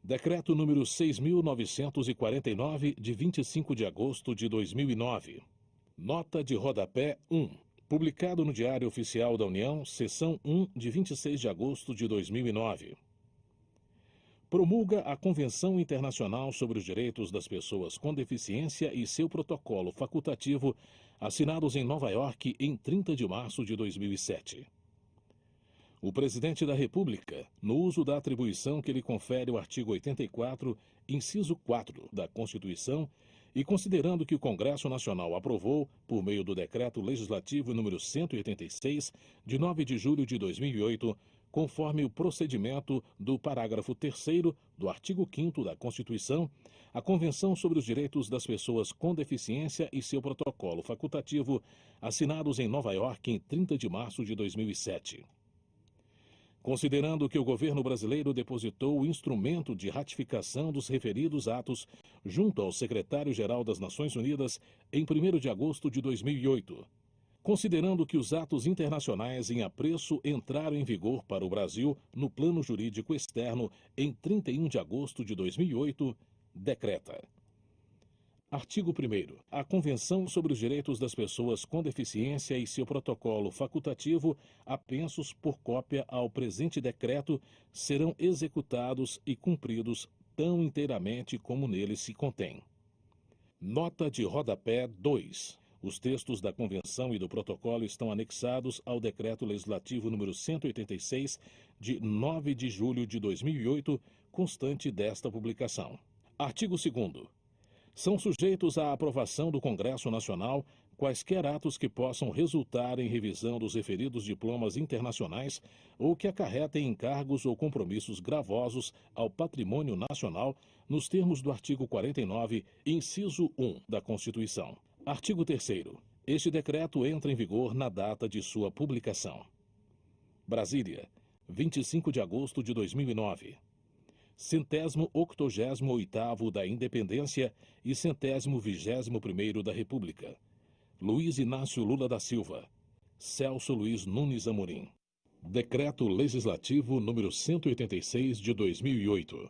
Decreto número 6.949, de 25 de agosto de 2009. Nota de rodapé 1. Publicado no Diário Oficial da União, seção 1, de 26 de agosto de 2009. Promulga a Convenção Internacional sobre os Direitos das Pessoas com Deficiência e seu protocolo facultativo, assinados em Nova York em 30 de março de 2007. O Presidente da República, no uso da atribuição que lhe confere o artigo 84, inciso 4 da Constituição, e considerando que o Congresso Nacional aprovou, por meio do Decreto Legislativo número 186, de 9 de julho de 2008, conforme o procedimento do parágrafo 3º do artigo 5º da Constituição, a Convenção sobre os Direitos das Pessoas com Deficiência e seu protocolo facultativo, assinados em Nova York em 30 de março de 2007. Considerando que o governo brasileiro depositou o instrumento de ratificação dos referidos atos junto ao secretário-geral das Nações Unidas em 1º de agosto de 2008. Considerando que os atos internacionais em apreço entraram em vigor para o Brasil no plano jurídico externo em 31 de agosto de 2008, decreta. Artigo 1º. A Convenção sobre os Direitos das Pessoas com Deficiência e seu protocolo facultativo, apensos por cópia ao presente decreto, serão executados e cumpridos tão inteiramente como nele se contém. Nota de rodapé 2. Os textos da Convenção e do protocolo estão anexados ao Decreto Legislativo número 186, de 9 de julho de 2008, constante desta publicação. Artigo 2º. São sujeitos à aprovação do Congresso Nacional quaisquer atos que possam resultar em revisão dos referidos diplomas internacionais ou que acarretem encargos ou compromissos gravosos ao patrimônio nacional, nos termos do artigo 49, inciso 1 da Constituição. Artigo 3º. Este decreto entra em vigor na data de sua publicação. Brasília, 25 de agosto de 2009. 188º da Independência e 121º da República. Luiz Inácio Lula da Silva. Celso Luiz Nunes Amorim. Decreto Legislativo número 186 de 2008.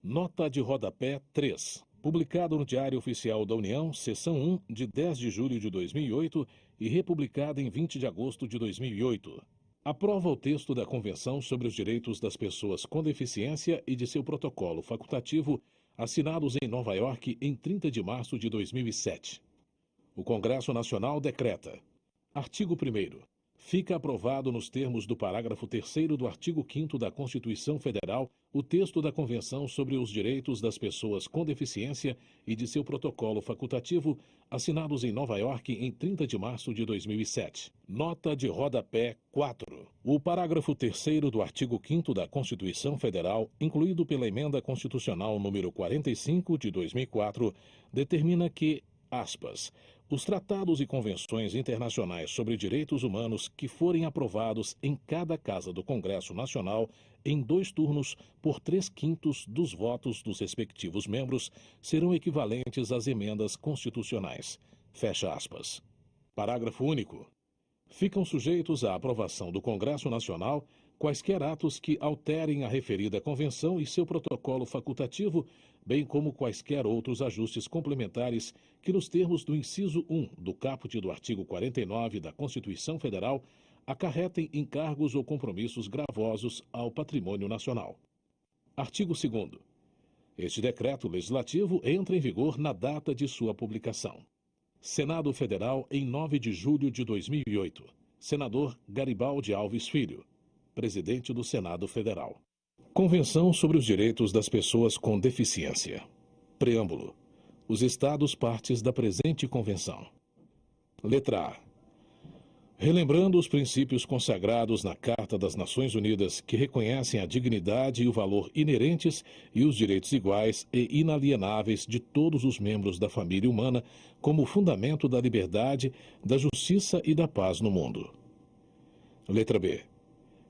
Nota de rodapé 3. Publicado no Diário Oficial da União, seção 1, de 10 de julho de 2008 e republicado em 20 de agosto de 2008. Aprova o texto da Convenção sobre os Direitos das Pessoas com Deficiência e de seu protocolo facultativo, assinados em Nova York em 30 de março de 2007. O Congresso Nacional decreta. Artigo 1º. Fica aprovado nos termos do parágrafo 3º do artigo 5º da Constituição Federal o texto da Convenção sobre os Direitos das Pessoas com Deficiência e de seu protocolo facultativo, assinados em Nova York em 30 de março de 2007. Nota de rodapé 4. O parágrafo 3º do artigo 5º da Constituição Federal, incluído pela Emenda Constitucional número 45 de 2004, determina que, aspas, os tratados e convenções internacionais sobre direitos humanos que forem aprovados em cada casa do Congresso Nacional em 2 turnos por 3/5 dos votos dos respectivos membros serão equivalentes às emendas constitucionais. Fecha aspas. Parágrafo único. Ficam sujeitos à aprovação do Congresso Nacional quaisquer atos que alterem a referida Convenção e seu protocolo facultativo, bem como quaisquer outros ajustes complementares que, nos termos do inciso 1 do caput do artigo 49 da Constituição Federal, acarretem encargos ou compromissos gravosos ao patrimônio nacional. Artigo 2º. Este decreto legislativo entra em vigor na data de sua publicação. Senado Federal, em 9 de julho de 2008. Senador Garibaldi Alves Filho, Presidente do Senado Federal. Convenção sobre os Direitos das Pessoas com Deficiência. Preâmbulo. Os Estados partes da presente Convenção. Letra A. Relembrando os princípios consagrados na Carta das Nações Unidas que reconhecem a dignidade e o valor inerentes e os direitos iguais e inalienáveis de todos os membros da família humana como fundamento da liberdade, da justiça e da paz no mundo. Letra B.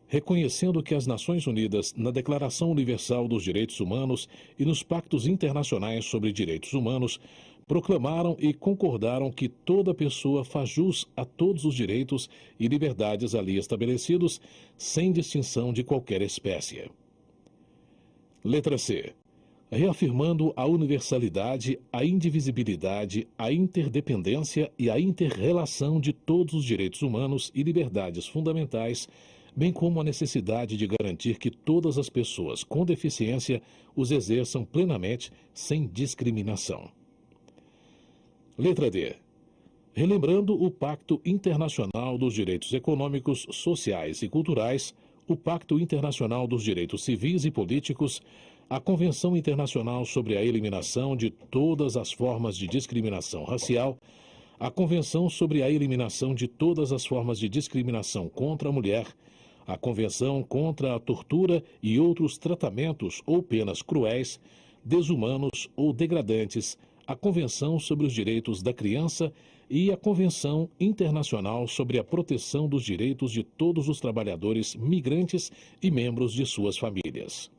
Reconhecendo que as Nações Unidas, na Declaração Universal dos Direitos Humanos e nos Pactos Internacionais sobre Direitos Humanos, proclamaram e concordaram que toda pessoa faz jus a todos os direitos e liberdades ali estabelecidos, sem distinção de qualquer espécie. Letra C. reafirmando a universalidade, a indivisibilidade, a interdependência e a interrelação de todos os direitos humanos e liberdades fundamentais, bem como a necessidade de garantir que todas as pessoas com deficiência os exerçam plenamente, sem discriminação. Letra D. Relembrando o Pacto Internacional dos Direitos Econômicos, Sociais e Culturais, o Pacto Internacional dos Direitos Civis e Políticos, a Convenção Internacional sobre a Eliminação de todas as formas de discriminação racial, a Convenção sobre a Eliminação de todas as formas de discriminação contra a mulher, a Convenção contra a Tortura e outros tratamentos ou penas cruéis, desumanos ou degradantes, a Convenção sobre os Direitos da Criança e a Convenção Internacional sobre a Proteção dos Direitos de todos os trabalhadores migrantes e membros de suas famílias.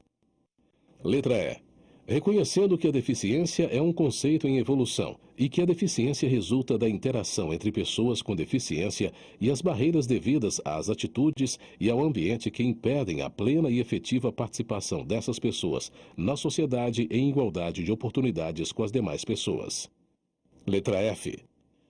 Letra E. Reconhecendo que a deficiência é um conceito em evolução e que a deficiência resulta da interação entre pessoas com deficiência e as barreiras devidas às atitudes e ao ambiente que impedem a plena e efetiva participação dessas pessoas na sociedade em igualdade de oportunidades com as demais pessoas. Letra F.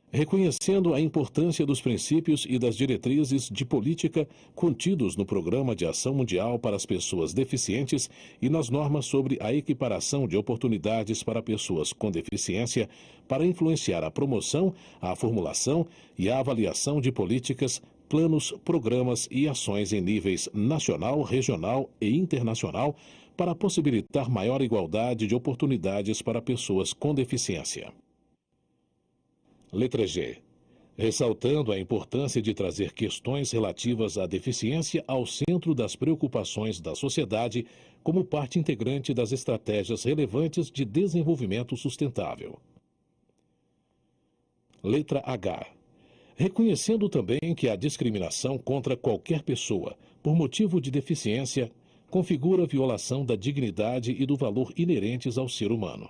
Reconhecendo a importância dos princípios e das diretrizes de política contidos no Programa de Ação Mundial para as Pessoas Deficientes e nas normas sobre a equiparação de oportunidades para pessoas com deficiência, para influenciar a promoção, a formulação e a avaliação de políticas, planos, programas e ações em níveis nacional, regional e internacional para possibilitar maior igualdade de oportunidades para pessoas com deficiência. Letra G. Ressaltando a importância de trazer questões relativas à deficiência ao centro das preocupações da sociedade como parte integrante das estratégias relevantes de desenvolvimento sustentável. Letra H. Reconhecendo também que a discriminação contra qualquer pessoa, por motivo de deficiência, configura violação da dignidade e do valor inerentes ao ser humano.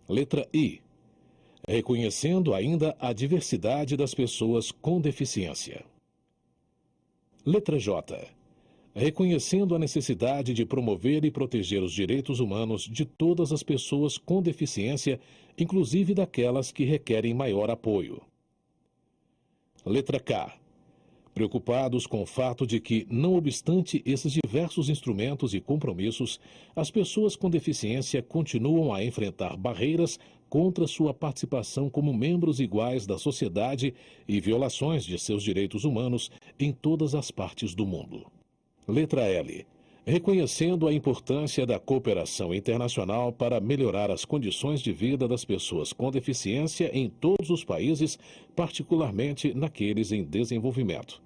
Letra I. Reconhecendo ainda a diversidade das pessoas com deficiência. Letra J. Reconhecendo a necessidade de promover e proteger os direitos humanos de todas as pessoas com deficiência, inclusive daquelas que requerem maior apoio. Letra K. Preocupados com o fato de que, não obstante esses diversos instrumentos e compromissos, as pessoas com deficiência continuam a enfrentar barreiras contra sua participação como membros iguais da sociedade e violações de seus direitos humanos em todas as partes do mundo. Letra L. Reconhecendo a importância da cooperação internacional para melhorar as condições de vida das pessoas com deficiência em todos os países, particularmente naqueles em desenvolvimento.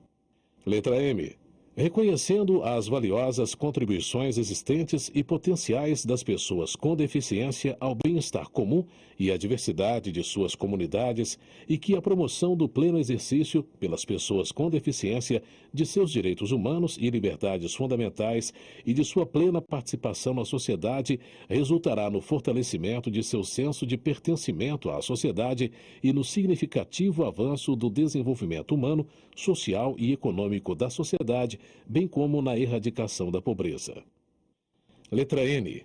Letra M. Reconhecendo as valiosas contribuições existentes e potenciais das pessoas com deficiência ao bem-estar comum e à diversidade de suas comunidades e que a promoção do pleno exercício pelas pessoas com deficiência de seus direitos humanos e liberdades fundamentais e de sua plena participação na sociedade resultará no fortalecimento de seu senso de pertencimento à sociedade e no significativo avanço do desenvolvimento humano, social e econômico da sociedade, bem como na erradicação da pobreza. Letra N.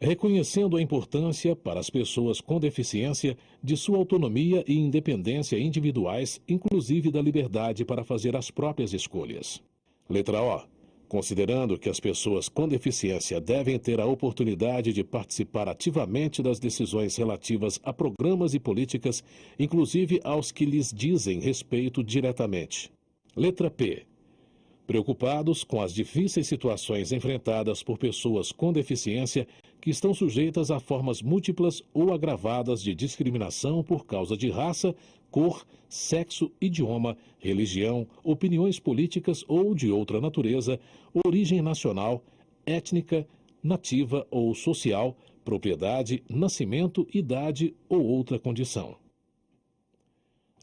Reconhecendo a importância para as pessoas com deficiência de sua autonomia e independência individuais, inclusive da liberdade para fazer as próprias escolhas. Letra O. Considerando que as pessoas com deficiência devem ter a oportunidade de participar ativamente das decisões relativas a programas e políticas, inclusive aos que lhes dizem respeito diretamente. Letra P. Preocupados com as difíceis situações enfrentadas por pessoas com deficiência que estão sujeitas a formas múltiplas ou agravadas de discriminação por causa de raça, cor, sexo, idioma, religião, opiniões políticas ou de outra natureza, origem nacional, étnica, nativa ou social, propriedade, nascimento, idade ou outra condição.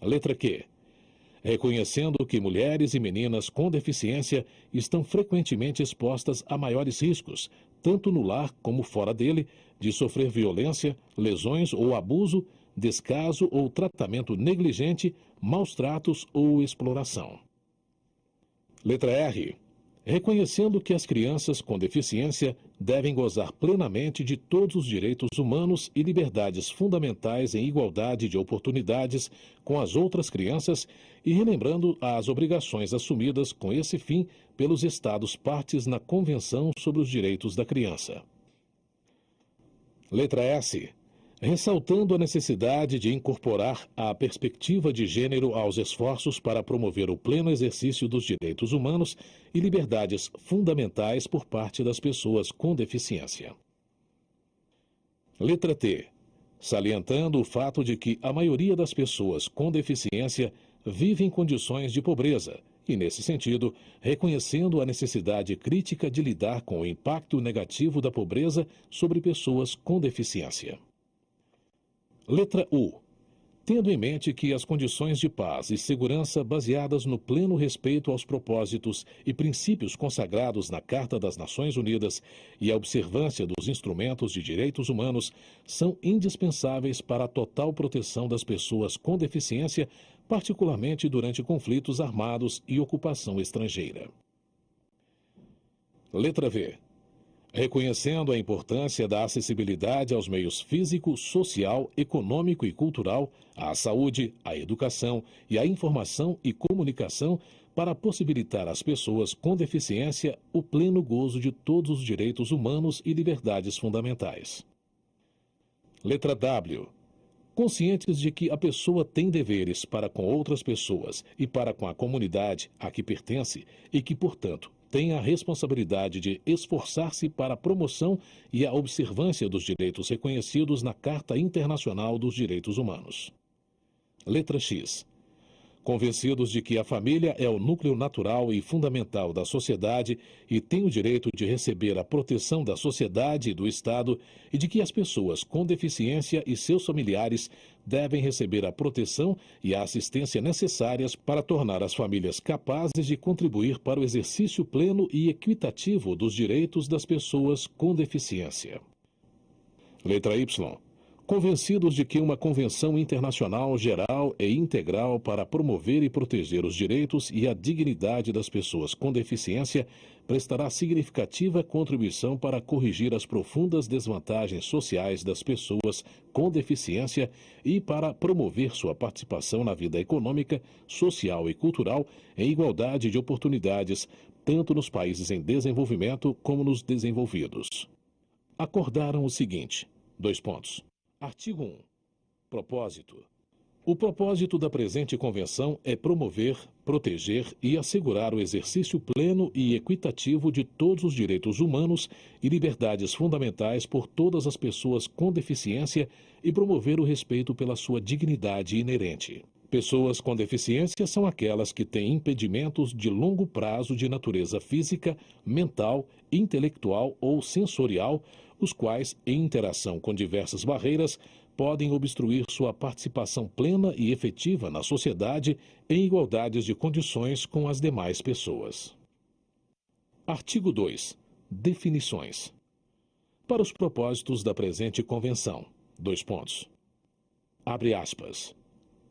Letra Q. Reconhecendo que mulheres e meninas com deficiência estão frequentemente expostas a maiores riscos, tanto no lar como fora dele, de sofrer violência, lesões ou abuso, descaso ou tratamento negligente, maus tratos ou exploração. Letra R. reconhecendo que as crianças com deficiência devem gozar plenamente de todos os direitos humanos e liberdades fundamentais em igualdade de oportunidades com as outras crianças e relembrando as obrigações assumidas com esse fim pelos Estados partes na Convenção sobre os Direitos da Criança. Letra S. Ressaltando a necessidade de incorporar a perspectiva de gênero aos esforços para promover o pleno exercício dos direitos humanos e liberdades fundamentais por parte das pessoas com deficiência. Letra T. Salientando o fato de que a maioria das pessoas com deficiência vive em condições de pobreza e, nesse sentido, reconhecendo a necessidade crítica de lidar com o impacto negativo da pobreza sobre pessoas com deficiência. Letra U. Tendo em mente que as condições de paz e segurança baseadas no pleno respeito aos propósitos e princípios consagrados na Carta das Nações Unidas e a observância dos instrumentos de direitos humanos são indispensáveis para a total proteção das pessoas com deficiência, particularmente durante conflitos armados e ocupação estrangeira. Letra V. Reconhecendo a importância da acessibilidade aos meios físico, social, econômico e cultural, à saúde, à educação e à informação e comunicação para possibilitar às pessoas com deficiência o pleno gozo de todos os direitos humanos e liberdades fundamentais. Letra W. Conscientes de que a pessoa tem deveres para com outras pessoas e para com a comunidade a que pertence e que, portanto, tem a responsabilidade de esforçar-se para a promoção e a observância dos direitos reconhecidos na Carta Internacional dos Direitos Humanos. Letra X. Convencidos de que a família é o núcleo natural e fundamental da sociedade e tem o direito de receber a proteção da sociedade e do Estado e de que as pessoas com deficiência e seus familiares devem receber a proteção e a assistência necessárias para tornar as famílias capazes de contribuir para o exercício pleno e equitativo dos direitos das pessoas com deficiência. Letra Y. Convencidos de que uma convenção internacional geral e integral para promover e proteger os direitos e a dignidade das pessoas com deficiência prestará significativa contribuição para corrigir as profundas desvantagens sociais das pessoas com deficiência e para promover sua participação na vida econômica, social e cultural em igualdade de oportunidades, tanto nos países em desenvolvimento como nos desenvolvidos. Acordaram o seguinte: Artigo 1. Propósito. O propósito da presente Convenção é promover, proteger e assegurar o exercício pleno e equitativo de todos os direitos humanos e liberdades fundamentais por todas as pessoas com deficiência e promover o respeito pela sua dignidade inerente. Pessoas com deficiência são aquelas que têm impedimentos de longo prazo de natureza física, mental, intelectual ou sensorial, os quais, em interação com diversas barreiras, podem obstruir sua participação plena e efetiva na sociedade em igualdades de condições com as demais pessoas. Artigo 2. Definições. Para os propósitos da presente Convenção. Abre aspas.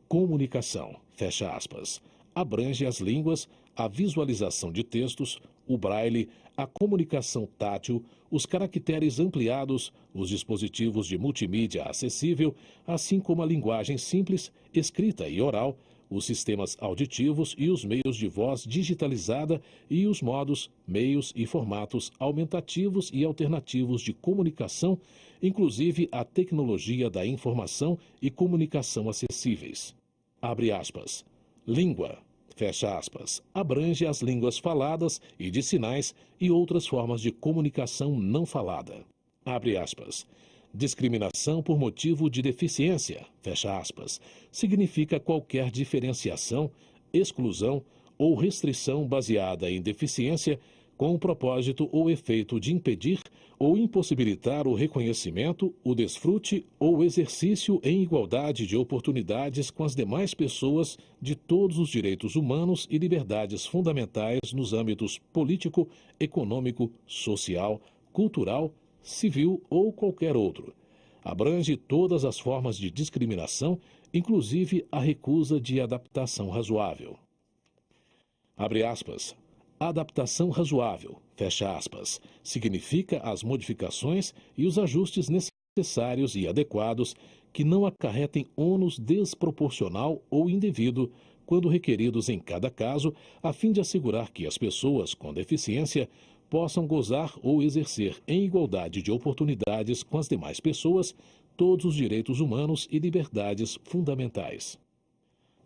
Comunicação, fecha aspas, abrange as línguas, a visualização de textos, o braille, a comunicação tátil, os caracteres ampliados, os dispositivos de multimídia acessível, assim como a linguagem simples, escrita e oral, os sistemas auditivos e os meios de voz digitalizada e os modos, meios e formatos aumentativos e alternativos de comunicação, inclusive a tecnologia da informação e comunicação acessíveis. Abre aspas. Língua, fecha aspas, abrange as línguas faladas e de sinais e outras formas de comunicação não falada. Abre aspas. Discriminação por motivo de deficiência, fecha aspas, significa qualquer diferenciação, exclusão ou restrição baseada em deficiência com o propósito ou efeito de impedir ou impossibilitar o reconhecimento, o desfrute ou o exercício em igualdade de oportunidades com as demais pessoas de todos os direitos humanos e liberdades fundamentais nos âmbitos político, econômico, social, cultural, civil ou qualquer outro. Abrange todas as formas de discriminação, inclusive a recusa de adaptação razoável. Abre aspas. Adaptação razoável, fecha aspas, significa as modificações e os ajustes necessários e adequados que não acarretem ônus desproporcional ou indevido quando requeridos em cada caso, a fim de assegurar que as pessoas com deficiência possam gozar ou exercer em igualdade de oportunidades com as demais pessoas todos os direitos humanos e liberdades fundamentais.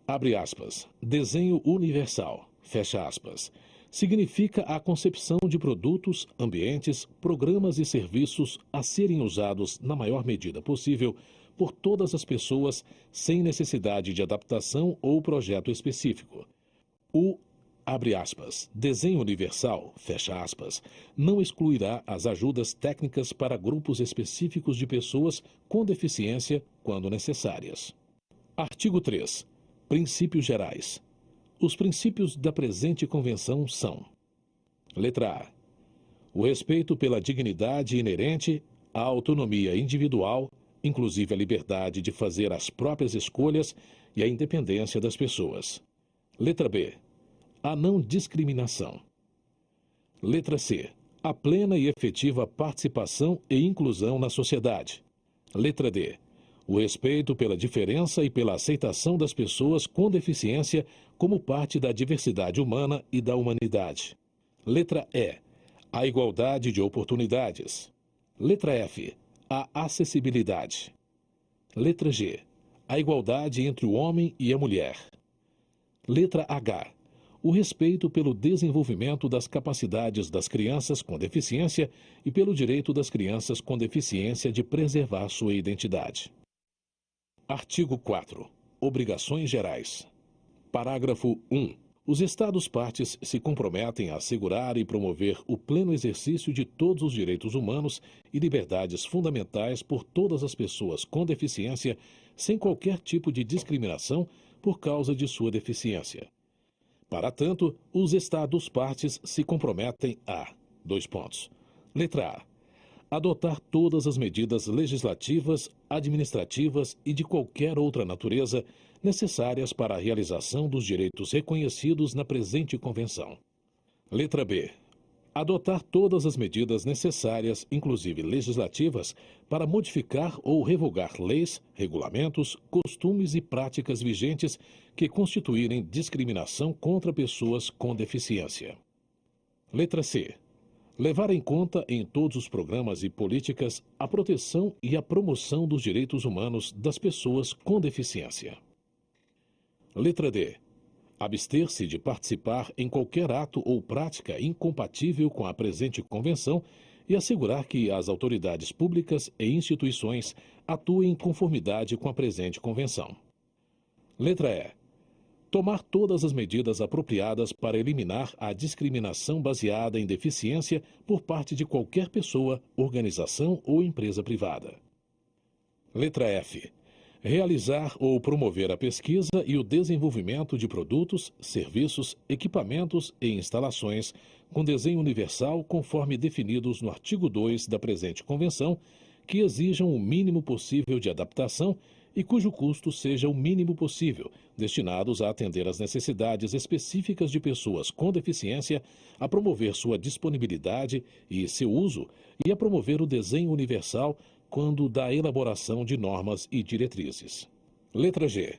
Abre aspas. Desenho universal, fecha aspas, significa a concepção de produtos, ambientes, programas e serviços a serem usados na maior medida possível por todas as pessoas sem necessidade de adaptação ou projeto específico. O, abre aspas, desenho universal, fecha aspas, não excluirá as ajudas técnicas para grupos específicos de pessoas com deficiência quando necessárias. Artigo 3. Princípios gerais. Os princípios da presente convenção são: letra A. O respeito pela dignidade inerente, à autonomia individual, inclusive a liberdade de fazer as próprias escolhas e a independência das pessoas. Letra B. A não discriminação. Letra C. A plena e efetiva participação e inclusão na sociedade. Letra D. O respeito pela diferença e pela aceitação das pessoas com deficiência como parte da diversidade humana e da humanidade. Letra E. A igualdade de oportunidades. Letra F. A acessibilidade. Letra G. A igualdade entre o homem e a mulher. Letra H. O respeito pelo desenvolvimento das capacidades das crianças com deficiência e pelo direito das crianças com deficiência de preservar sua identidade. Artigo 4. Obrigações gerais. Parágrafo 1. Os Estados-partes se comprometem a assegurar e promover o pleno exercício de todos os direitos humanos e liberdades fundamentais por todas as pessoas com deficiência, sem qualquer tipo de discriminação por causa de sua deficiência. Para tanto, os Estados-partes se comprometem a: dois pontos. Letra A. Adotar todas as medidas legislativas, administrativas e de qualquer outra natureza necessárias para a realização dos direitos reconhecidos na presente convenção. Letra B. Adotar todas as medidas necessárias, inclusive legislativas, para modificar ou revogar leis, regulamentos, costumes e práticas vigentes que constituírem discriminação contra pessoas com deficiência. Letra C. Levar em conta em todos os programas e políticas a proteção e a promoção dos direitos humanos das pessoas com deficiência. Letra D. Abster-se de participar em qualquer ato ou prática incompatível com a presente convenção e assegurar que as autoridades públicas e instituições atuem em conformidade com a presente convenção. Letra E. Tomar todas as medidas apropriadas para eliminar a discriminação baseada em deficiência por parte de qualquer pessoa, organização ou empresa privada. Letra F. Realizar ou promover a pesquisa e o desenvolvimento de produtos, serviços, equipamentos e instalações com desenho universal conforme definidos no artigo 2 da presente convenção, que exijam o mínimo possível de adaptação e cujo custo seja o mínimo possível, destinados a atender às necessidades específicas de pessoas com deficiência, a promover sua disponibilidade e seu uso e a promover o desenho universal quando da elaboração de normas e diretrizes. Letra G.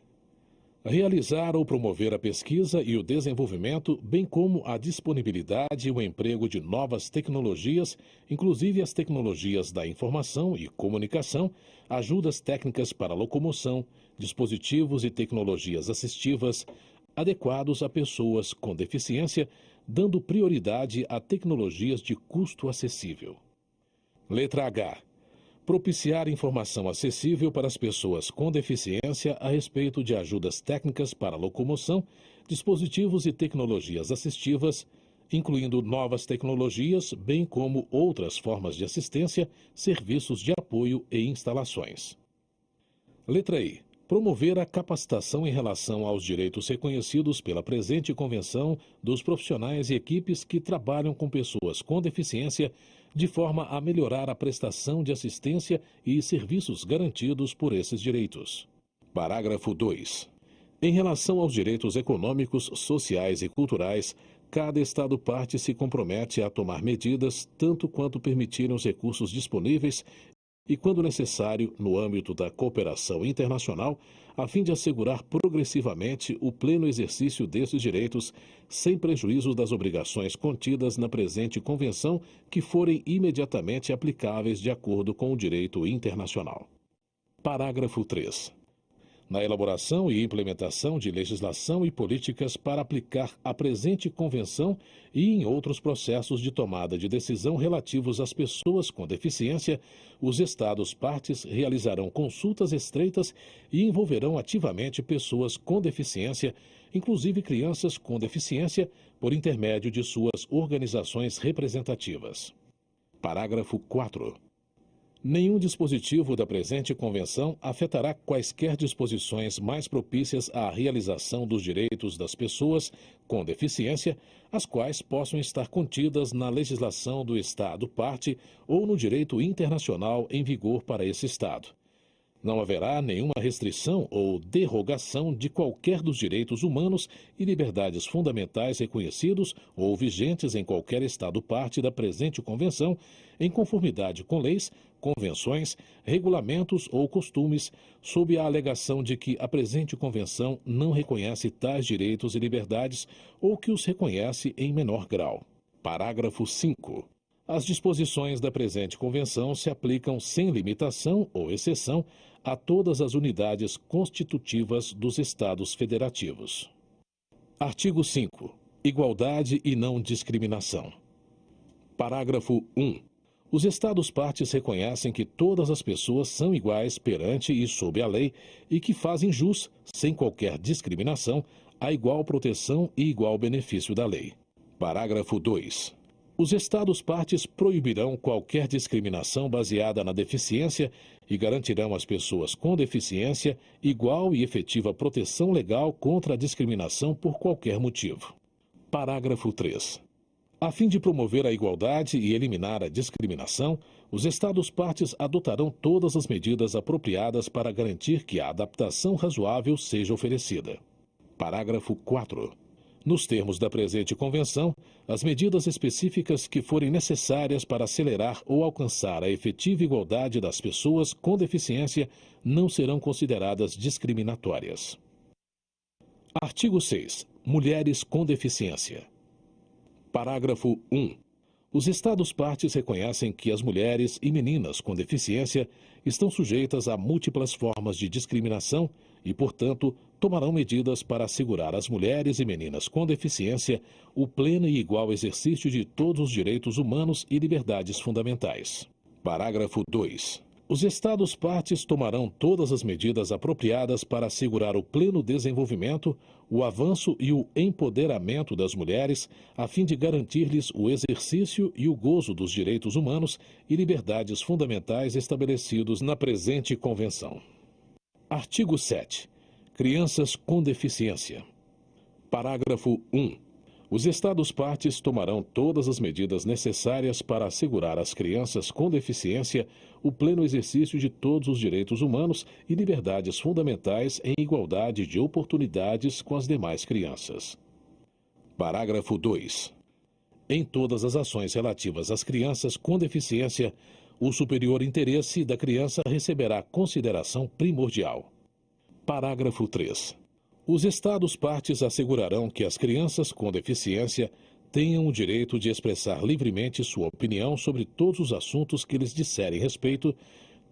Realizar ou promover a pesquisa e o desenvolvimento, bem como a disponibilidade e o emprego de novas tecnologias, inclusive as tecnologias da informação e comunicação, ajudas técnicas para locomoção, dispositivos e tecnologias assistivas, adequados a pessoas com deficiência, dando prioridade a tecnologias de custo acessível. Letra H. Propiciar informação acessível para as pessoas com deficiência a respeito de ajudas técnicas para locomoção, dispositivos e tecnologias assistivas, incluindo novas tecnologias, bem como outras formas de assistência, serviços de apoio e instalações. Letra I. Promover a capacitação em relação aos direitos reconhecidos pela presente convenção dos profissionais e equipes que trabalham com pessoas com deficiência, de forma a melhorar a prestação de assistência e serviços garantidos por esses direitos. Parágrafo 2. Em relação aos direitos econômicos, sociais e culturais, cada Estado-parte se compromete a tomar medidas tanto quanto permitirem os recursos disponíveis e, quando necessário, no âmbito da cooperação internacional, a fim de assegurar progressivamente o pleno exercício desses direitos, sem prejuízo das obrigações contidas na presente Convenção que forem imediatamente aplicáveis de acordo com o direito internacional. Parágrafo 3. Na elaboração e implementação de legislação e políticas para aplicar a presente Convenção e em outros processos de tomada de decisão relativos às pessoas com deficiência, os Estados-partes realizarão consultas estreitas e envolverão ativamente pessoas com deficiência, inclusive crianças com deficiência, por intermédio de suas organizações representativas. Parágrafo 4. Nenhum dispositivo da presente Convenção afetará quaisquer disposições mais propícias à realização dos direitos das pessoas com deficiência, as quais possam estar contidas na legislação do Estado-parte ou no direito internacional em vigor para esse Estado. Não haverá nenhuma restrição ou derrogação de qualquer dos direitos humanos e liberdades fundamentais reconhecidos ou vigentes em qualquer Estado-parte da presente Convenção, em conformidade com leis, convenções, regulamentos ou costumes, sob a alegação de que a presente Convenção não reconhece tais direitos e liberdades ou que os reconhece em menor grau. Parágrafo 5. As disposições da presente Convenção se aplicam sem limitação ou exceção a todas as unidades constitutivas dos Estados federativos. Artigo 5. Igualdade e não discriminação. Parágrafo 1. Os Estados-partes reconhecem que todas as pessoas são iguais perante e sob a lei e que fazem jus, sem qualquer discriminação, a igual proteção e igual benefício da lei. Parágrafo 2. Os Estados-partes proibirão qualquer discriminação baseada na deficiência e garantirão às pessoas com deficiência igual e efetiva proteção legal contra a discriminação por qualquer motivo. Parágrafo 3. A fim de promover a igualdade e eliminar a discriminação, os Estados-partes adotarão todas as medidas apropriadas para garantir que a adaptação razoável seja oferecida. Parágrafo 4. Nos termos da presente Convenção, as medidas específicas que forem necessárias para acelerar ou alcançar a efetiva igualdade das pessoas com deficiência não serão consideradas discriminatórias. Artigo 6. Mulheres com deficiência. Parágrafo 1. Os Estados-partes reconhecem que as mulheres e meninas com deficiência estão sujeitas a múltiplas formas de discriminação e, portanto, tomarão medidas para assegurar às mulheres e meninas com deficiência o pleno e igual exercício de todos os direitos humanos e liberdades fundamentais. Parágrafo 2. Os Estados-partes tomarão todas as medidas apropriadas para assegurar o pleno desenvolvimento, o avanço e o empoderamento das mulheres, a fim de garantir-lhes o exercício e o gozo dos direitos humanos e liberdades fundamentais estabelecidos na presente Convenção. Artigo 7. Crianças com deficiência. Parágrafo 1. Os Estados-partes tomarão todas as medidas necessárias para assegurar às crianças com deficiência o pleno exercício de todos os direitos humanos e liberdades fundamentais em igualdade de oportunidades com as demais crianças. Parágrafo 2. Em todas as ações relativas às crianças com deficiência, o superior interesse da criança receberá consideração primordial. Parágrafo 3. Os Estados-partes assegurarão que as crianças com deficiência tenham o direito de expressar livremente sua opinião sobre todos os assuntos que lhes disserem respeito,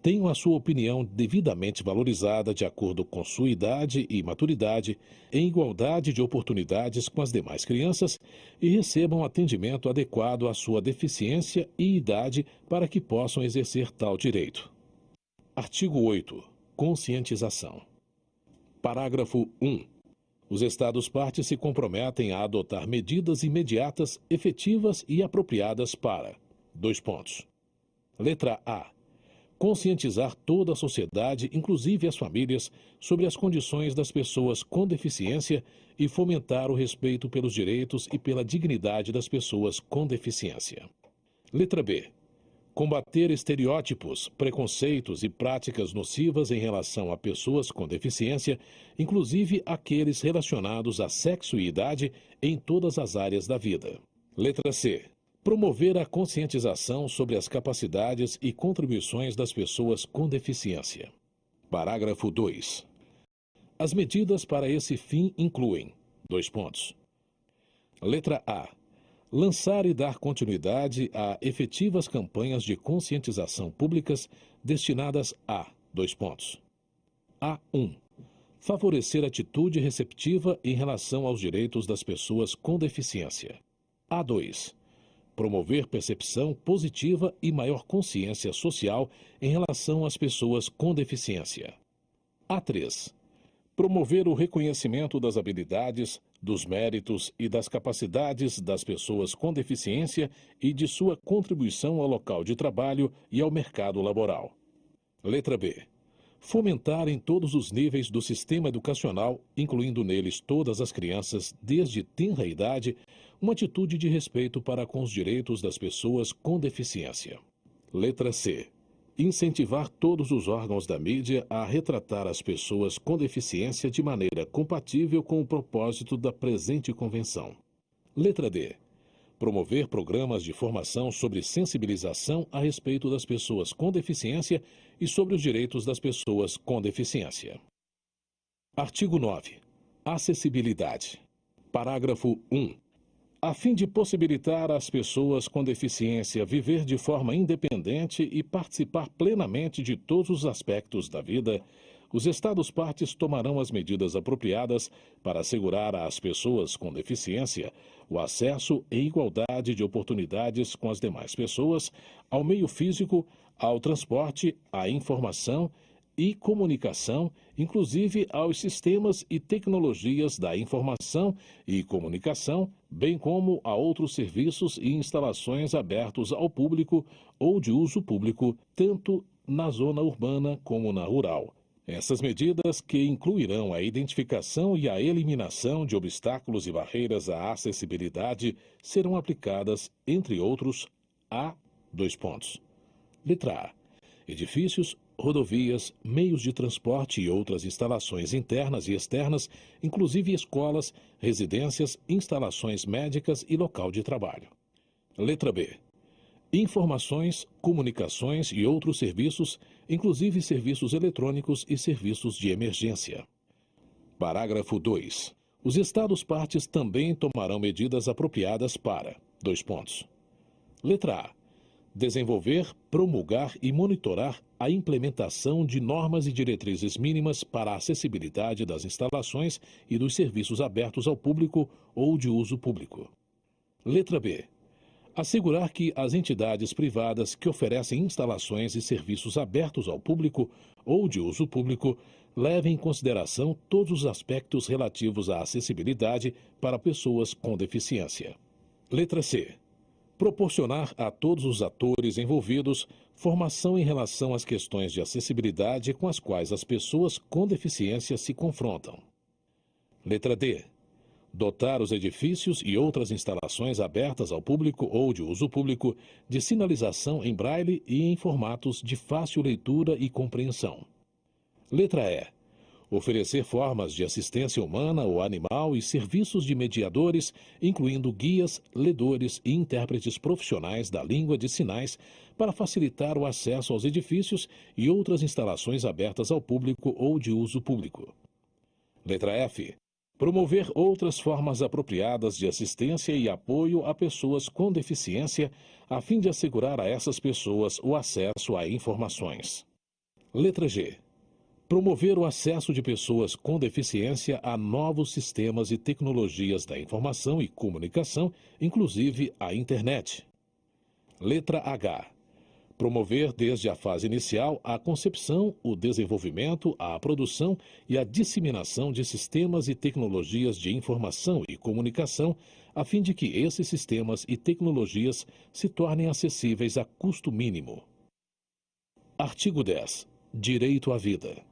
tenham a sua opinião devidamente valorizada de acordo com sua idade e maturidade, em igualdade de oportunidades com as demais crianças e recebam atendimento adequado à sua deficiência e idade para que possam exercer tal direito. Artigo 8. Conscientização. Parágrafo 1. Os Estados-partes se comprometem a adotar medidas imediatas, efetivas e apropriadas para: Letra A. Conscientizar toda a sociedade, inclusive as famílias, sobre as condições das pessoas com deficiência e fomentar o respeito pelos direitos e pela dignidade das pessoas com deficiência. Letra B. Combater estereótipos, preconceitos e práticas nocivas em relação a pessoas com deficiência, inclusive aqueles relacionados a sexo e idade em todas as áreas da vida. Letra C. Promover a conscientização sobre as capacidades e contribuições das pessoas com deficiência. Parágrafo 2. As medidas para esse fim incluem: Letra A. Lançar e dar continuidade a efetivas campanhas de conscientização públicas destinadas a: A1. Favorecer atitude receptiva em relação aos direitos das pessoas com deficiência. A2. Promover percepção positiva e maior consciência social em relação às pessoas com deficiência. A3. Promover o reconhecimento das habilidades, dos méritos e das capacidades das pessoas com deficiência e de sua contribuição ao local de trabalho e ao mercado laboral. Letra B. Fomentar em todos os níveis do sistema educacional, incluindo neles todas as crianças desde tenra idade, uma atitude de respeito para com os direitos das pessoas com deficiência. Letra C. Incentivar todos os órgãos da mídia a retratar as pessoas com deficiência de maneira compatível com o propósito da presente convenção. Letra D. Promover programas de formação sobre sensibilização a respeito das pessoas com deficiência e sobre os direitos das pessoas com deficiência. Artigo 9. Acessibilidade. Parágrafo 1. A fim de possibilitar às pessoas com deficiência viver de forma independente e participar plenamente de todos os aspectos da vida, os Estados-partes tomarão as medidas apropriadas para assegurar às pessoas com deficiência o acesso em igualdade de oportunidades com as demais pessoas ao meio físico, ao transporte, à informação e comunicação, inclusive aos sistemas e tecnologias da informação e comunicação, bem como a outros serviços e instalações abertos ao público ou de uso público, tanto na zona urbana como na rural. Essas medidas, que incluirão a identificação e a eliminação de obstáculos e barreiras à acessibilidade, serão aplicadas, entre outros, a: Letra A. Edifícios, rodovias, meios de transporte e outras instalações internas e externas, inclusive escolas, residências, instalações médicas e local de trabalho. Letra B. Informações, comunicações e outros serviços, inclusive serviços eletrônicos e serviços de emergência. Parágrafo 2. Os Estados-partes também tomarão medidas apropriadas para: Letra A. Desenvolver, promulgar e monitorar a implementação de normas e diretrizes mínimas para a acessibilidade das instalações e dos serviços abertos ao público ou de uso público. Letra B. Assegurar que as entidades privadas que oferecem instalações e serviços abertos ao público ou de uso público levem em consideração todos os aspectos relativos à acessibilidade para pessoas com deficiência. Letra C. Proporcionar a todos os atores envolvidos formação em relação às questões de acessibilidade com as quais as pessoas com deficiência se confrontam. Letra D. Dotar os edifícios e outras instalações abertas ao público ou de uso público de sinalização em braille e em formatos de fácil leitura e compreensão. Letra E. Oferecer formas de assistência humana ou animal e serviços de mediadores, incluindo guias, ledores e intérpretes profissionais da língua de sinais, para facilitar o acesso aos edifícios e outras instalações abertas ao público ou de uso público. Letra F. Promover outras formas apropriadas de assistência e apoio a pessoas com deficiência, a fim de assegurar a essas pessoas o acesso a informações. Letra G. Promover o acesso de pessoas com deficiência a novos sistemas e tecnologias da informação e comunicação, inclusive a internet. Letra H. Promover desde a fase inicial a concepção, o desenvolvimento, a produção e a disseminação de sistemas e tecnologias de informação e comunicação, a fim de que esses sistemas e tecnologias se tornem acessíveis a custo mínimo. Artigo 10. Direito à vida.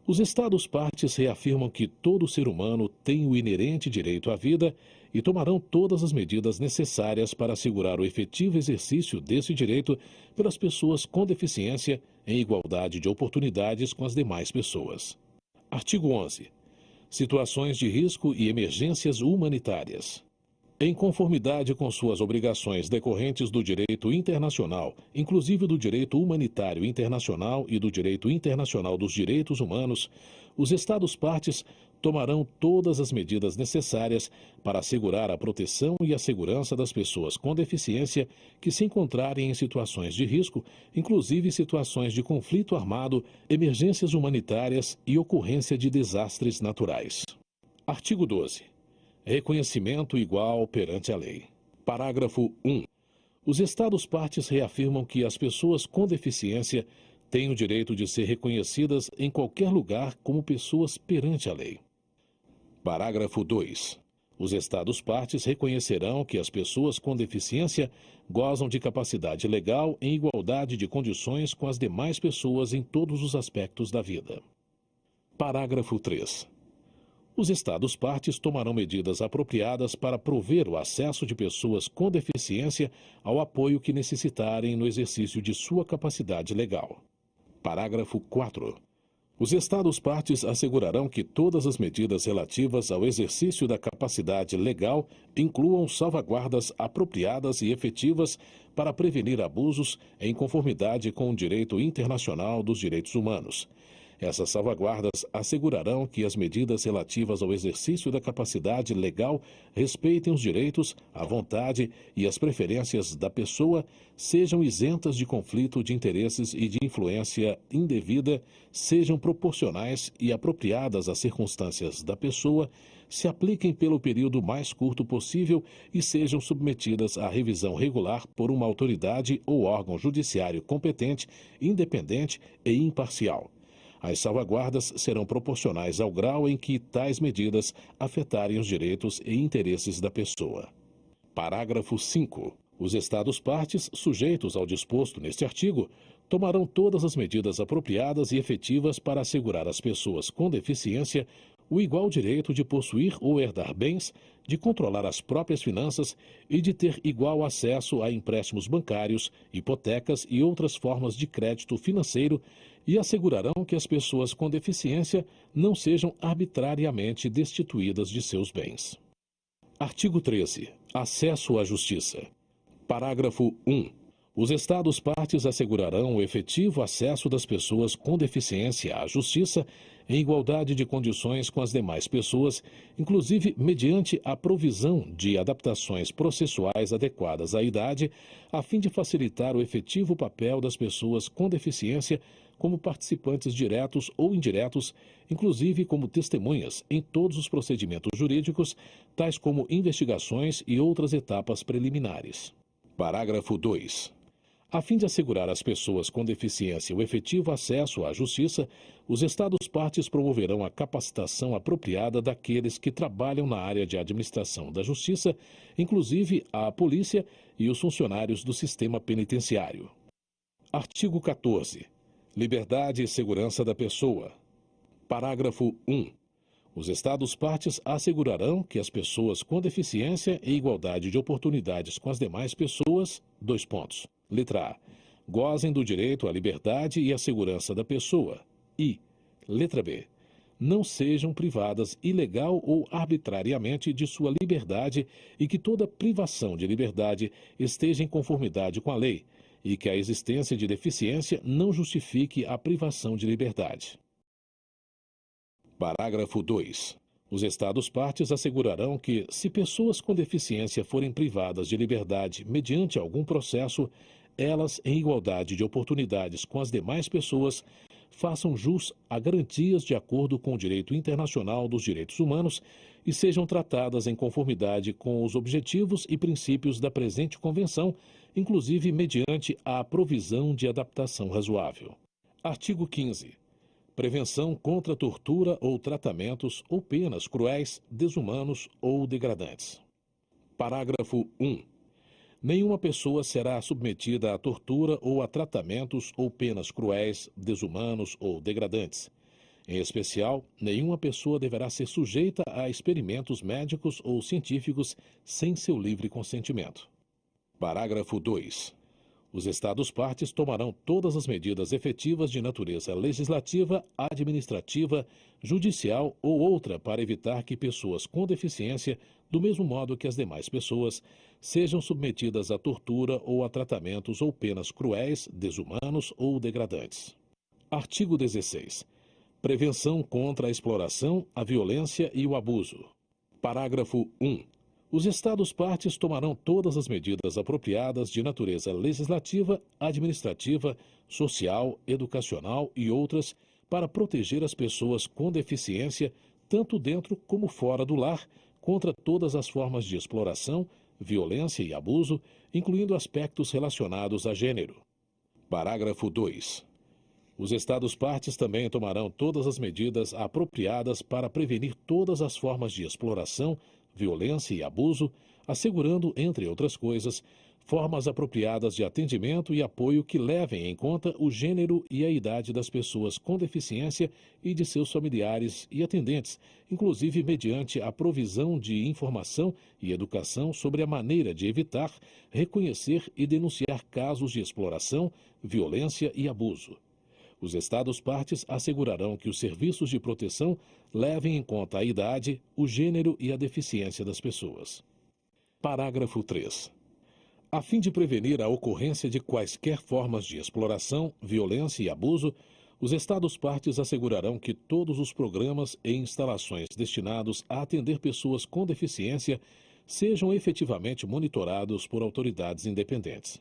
Os Estados-partes reafirmam que todo ser humano tem o inerente direito à vida e tomarão todas as medidas necessárias para assegurar o efetivo exercício desse direito pelas pessoas com deficiência em igualdade de oportunidades com as demais pessoas. Artigo 11. Situações de risco e emergências humanitárias. Em conformidade com suas obrigações decorrentes do direito internacional, inclusive do direito humanitário internacional e do direito internacional dos direitos humanos, os Estados-partes tomarão todas as medidas necessárias para assegurar a proteção e a segurança das pessoas com deficiência que se encontrarem em situações de risco, inclusive situações de conflito armado, emergências humanitárias e ocorrência de desastres naturais. Artigo 12. Reconhecimento igual perante a lei. Parágrafo 1. Os Estados-partes reafirmam que as pessoas com deficiência têm o direito de ser reconhecidas em qualquer lugar como pessoas perante a lei. Parágrafo 2. Os Estados-partes reconhecerão que as pessoas com deficiência gozam de capacidade legal em igualdade de condições com as demais pessoas em todos os aspectos da vida. Parágrafo 3. Os Estados-partes tomarão medidas apropriadas para prover o acesso de pessoas com deficiência ao apoio que necessitarem no exercício de sua capacidade legal. Parágrafo 4. Os Estados-partes assegurarão que todas as medidas relativas ao exercício da capacidade legal incluam salvaguardas apropriadas e efetivas para prevenir abusos em conformidade com o direito internacional dos direitos humanos. Essas salvaguardas assegurarão que as medidas relativas ao exercício da capacidade legal respeitem os direitos, a vontade e as preferências da pessoa, sejam isentas de conflito de interesses e de influência indevida, sejam proporcionais e apropriadas às circunstâncias da pessoa, se apliquem pelo período mais curto possível e sejam submetidas à revisão regular por uma autoridade ou órgão judiciário competente, independente e imparcial. As salvaguardas serão proporcionais ao grau em que tais medidas afetarem os direitos e interesses da pessoa. Parágrafo 5. Os Estados-partes, sujeitos ao disposto neste artigo, tomarão todas as medidas apropriadas e efetivas para assegurar às pessoas com deficiência o igual direito de possuir ou herdar bens, de controlar as próprias finanças e de ter igual acesso a empréstimos bancários, hipotecas e outras formas de crédito financeiro, e assegurarão que as pessoas com deficiência não sejam arbitrariamente destituídas de seus bens. Artigo 13. Acesso à justiça. Parágrafo 1. Os Estados-partes assegurarão o efetivo acesso das pessoas com deficiência à justiça em igualdade de condições com as demais pessoas, inclusive mediante a provisão de adaptações processuais adequadas à idade, a fim de facilitar o efetivo papel das pessoas com deficiência como participantes diretos ou indiretos, inclusive como testemunhas em todos os procedimentos jurídicos, tais como investigações e outras etapas preliminares. Parágrafo 2. A fim de assegurar às pessoas com deficiência o efetivo acesso à justiça, os Estados-partes promoverão a capacitação apropriada daqueles que trabalham na área de administração da justiça, inclusive a polícia e os funcionários do sistema penitenciário. Artigo 14. Liberdade e segurança da pessoa. Parágrafo 1. Os Estados-partes assegurarão que as pessoas com deficiência e igualdade de oportunidades com as demais pessoas, letra A, gozem do direito à liberdade e à segurança da pessoa e, letra B, não sejam privadas ilegal ou arbitrariamente de sua liberdade e que toda privação de liberdade esteja em conformidade com a lei e que a existência de deficiência não justifique a privação de liberdade. Parágrafo 2. Os Estados-partes assegurarão que, se pessoas com deficiência forem privadas de liberdade mediante algum processo, elas, em igualdade de oportunidades com as demais pessoas, façam jus a garantias de acordo com o direito internacional dos direitos humanos e sejam tratadas em conformidade com os objetivos e princípios da presente Convenção, inclusive mediante a provisão de adaptação razoável. Artigo 15. Prevenção contra tortura ou tratamentos ou penas cruéis, desumanos ou degradantes. Parágrafo 1. Nenhuma pessoa será submetida a tortura ou a tratamentos ou penas cruéis, desumanos ou degradantes. Em especial, nenhuma pessoa deverá ser sujeita a experimentos médicos ou científicos sem seu livre consentimento. Parágrafo 2. Os Estados-partes tomarão todas as medidas efetivas de natureza legislativa, administrativa, judicial ou outra para evitar que pessoas com deficiência, do mesmo modo que as demais pessoas, sejam submetidas à tortura ou a tratamentos ou penas cruéis, desumanos ou degradantes. Artigo 16. Prevenção contra a exploração, a violência e o abuso. Parágrafo 1. Os Estados-partes tomarão todas as medidas apropriadas de natureza legislativa, administrativa, social, educacional e outras para proteger as pessoas com deficiência, tanto dentro como fora do lar, contra todas as formas de exploração, violência e abuso, incluindo aspectos relacionados a gênero. Parágrafo 2. Os Estados-partes também tomarão todas as medidas apropriadas para prevenir todas as formas de exploração, violência e abuso, assegurando, entre outras coisas, formas apropriadas de atendimento e apoio que levem em conta o gênero e a idade das pessoas com deficiência e de seus familiares e atendentes, inclusive mediante a provisão de informação e educação sobre a maneira de evitar, reconhecer e denunciar casos de exploração, violência e abuso. Os Estados-partes assegurarão que os serviços de proteção levem em conta a idade, o gênero e a deficiência das pessoas. Parágrafo 3. A fim de prevenir a ocorrência de quaisquer formas de exploração, violência e abuso, os Estados-partes assegurarão que todos os programas e instalações destinados a atender pessoas com deficiência sejam efetivamente monitorados por autoridades independentes.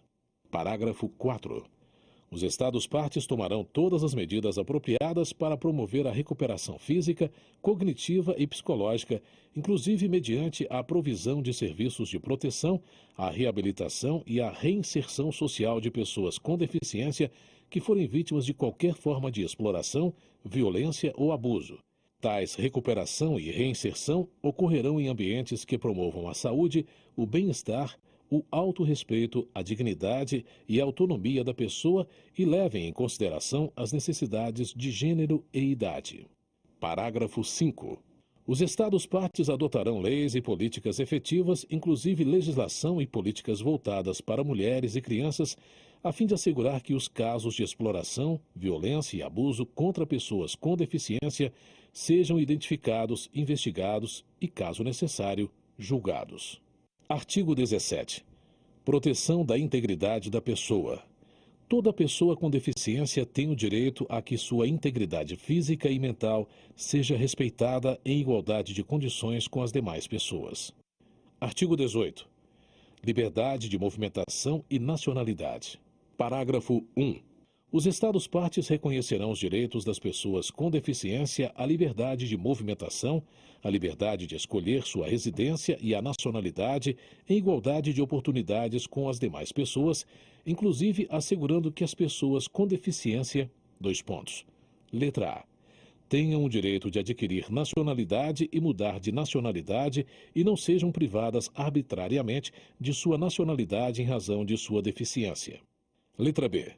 Parágrafo 4. Os Estados-partes tomarão todas as medidas apropriadas para promover a recuperação física, cognitiva e psicológica, inclusive mediante a provisão de serviços de proteção, a reabilitação e a reinserção social de pessoas com deficiência que forem vítimas de qualquer forma de exploração, violência ou abuso. Tais recuperação e reinserção ocorrerão em ambientes que promovam a saúde, o bem-estar, o autorrespeito, a dignidade e a autonomia da pessoa e levem em consideração as necessidades de gênero e idade. Parágrafo 5. Os Estados-partes adotarão leis e políticas efetivas, inclusive legislação e políticas voltadas para mulheres e crianças, a fim de assegurar que os casos de exploração, violência e abuso contra pessoas com deficiência sejam identificados, investigados e, caso necessário, julgados. Artigo 17. Proteção da integridade da pessoa. Toda pessoa com deficiência tem o direito a que sua integridade física e mental seja respeitada em igualdade de condições com as demais pessoas. Artigo 18. Liberdade de movimentação e nacionalidade. Parágrafo 1. Os Estados-partes reconhecerão os direitos das pessoas com deficiência à liberdade de movimentação, à liberdade de escolher sua residência e a nacionalidade em igualdade de oportunidades com as demais pessoas, inclusive assegurando que as pessoas com deficiência... Letra A. Tenham o direito de adquirir nacionalidade e mudar de nacionalidade e não sejam privadas arbitrariamente de sua nacionalidade em razão de sua deficiência. Letra B.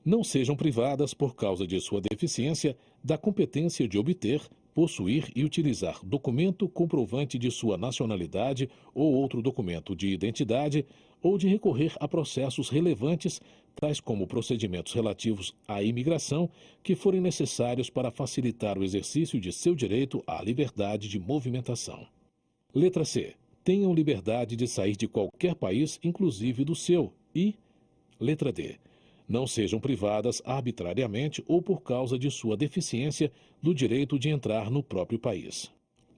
Não sejam privadas, por causa de sua deficiência, da competência de obter, possuir e utilizar documento comprovante de sua nacionalidade ou outro documento de identidade, ou de recorrer a processos relevantes, tais como procedimentos relativos à imigração, que forem necessários para facilitar o exercício de seu direito à liberdade de movimentação. Letra C. Tenham liberdade de sair de qualquer país, inclusive do seu, e... Letra D. Não sejam privadas arbitrariamente ou por causa de sua deficiência do direito de entrar no próprio país.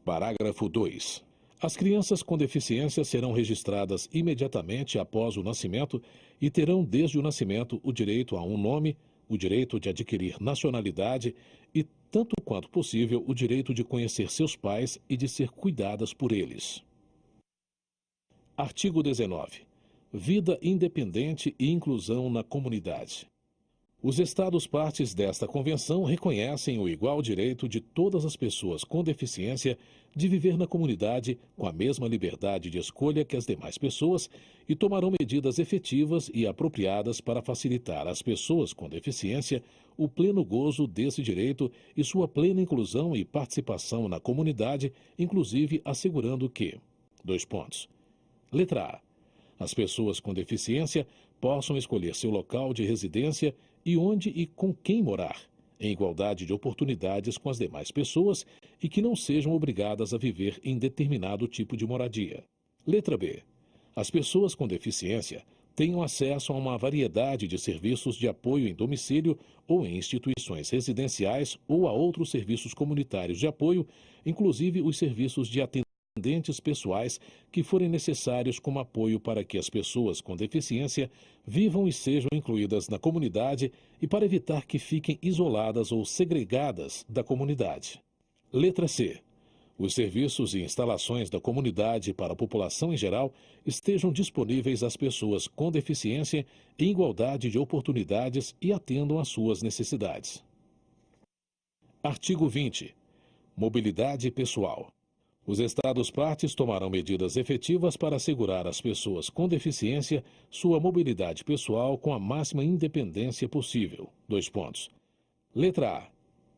Parágrafo 2. As crianças com deficiência serão registradas imediatamente após o nascimento e terão desde o nascimento o direito a um nome, o direito de adquirir nacionalidade e, tanto quanto possível, o direito de conhecer seus pais e de ser cuidadas por eles. Artigo 19. Vida independente e inclusão na comunidade. Os Estados-partes desta Convenção reconhecem o igual direito de todas as pessoas com deficiência de viver na comunidade com a mesma liberdade de escolha que as demais pessoas e tomarão medidas efetivas e apropriadas para facilitar às pessoas com deficiência o pleno gozo desse direito e sua plena inclusão e participação na comunidade, inclusive assegurando que: dois pontos. Letra A. As pessoas com deficiência possam escolher seu local de residência e onde e com quem morar, em igualdade de oportunidades com as demais pessoas e que não sejam obrigadas a viver em determinado tipo de moradia. Letra B. As pessoas com deficiência tenham acesso a uma variedade de serviços de apoio em domicílio ou em instituições residenciais ou a outros serviços comunitários de apoio, inclusive os serviços de atendentes pessoais que forem necessários como apoio para que as pessoas com deficiência vivam e sejam incluídas na comunidade e para evitar que fiquem isoladas ou segregadas da comunidade. Letra C. Os serviços e instalações da comunidade para a população em geral estejam disponíveis às pessoas com deficiência em igualdade de oportunidades e atendam às suas necessidades. Artigo 20. Mobilidade pessoal. Os Estados-partes tomarão medidas efetivas para assegurar às pessoas com deficiência sua mobilidade pessoal com a máxima independência possível. Dois pontos. Letra A.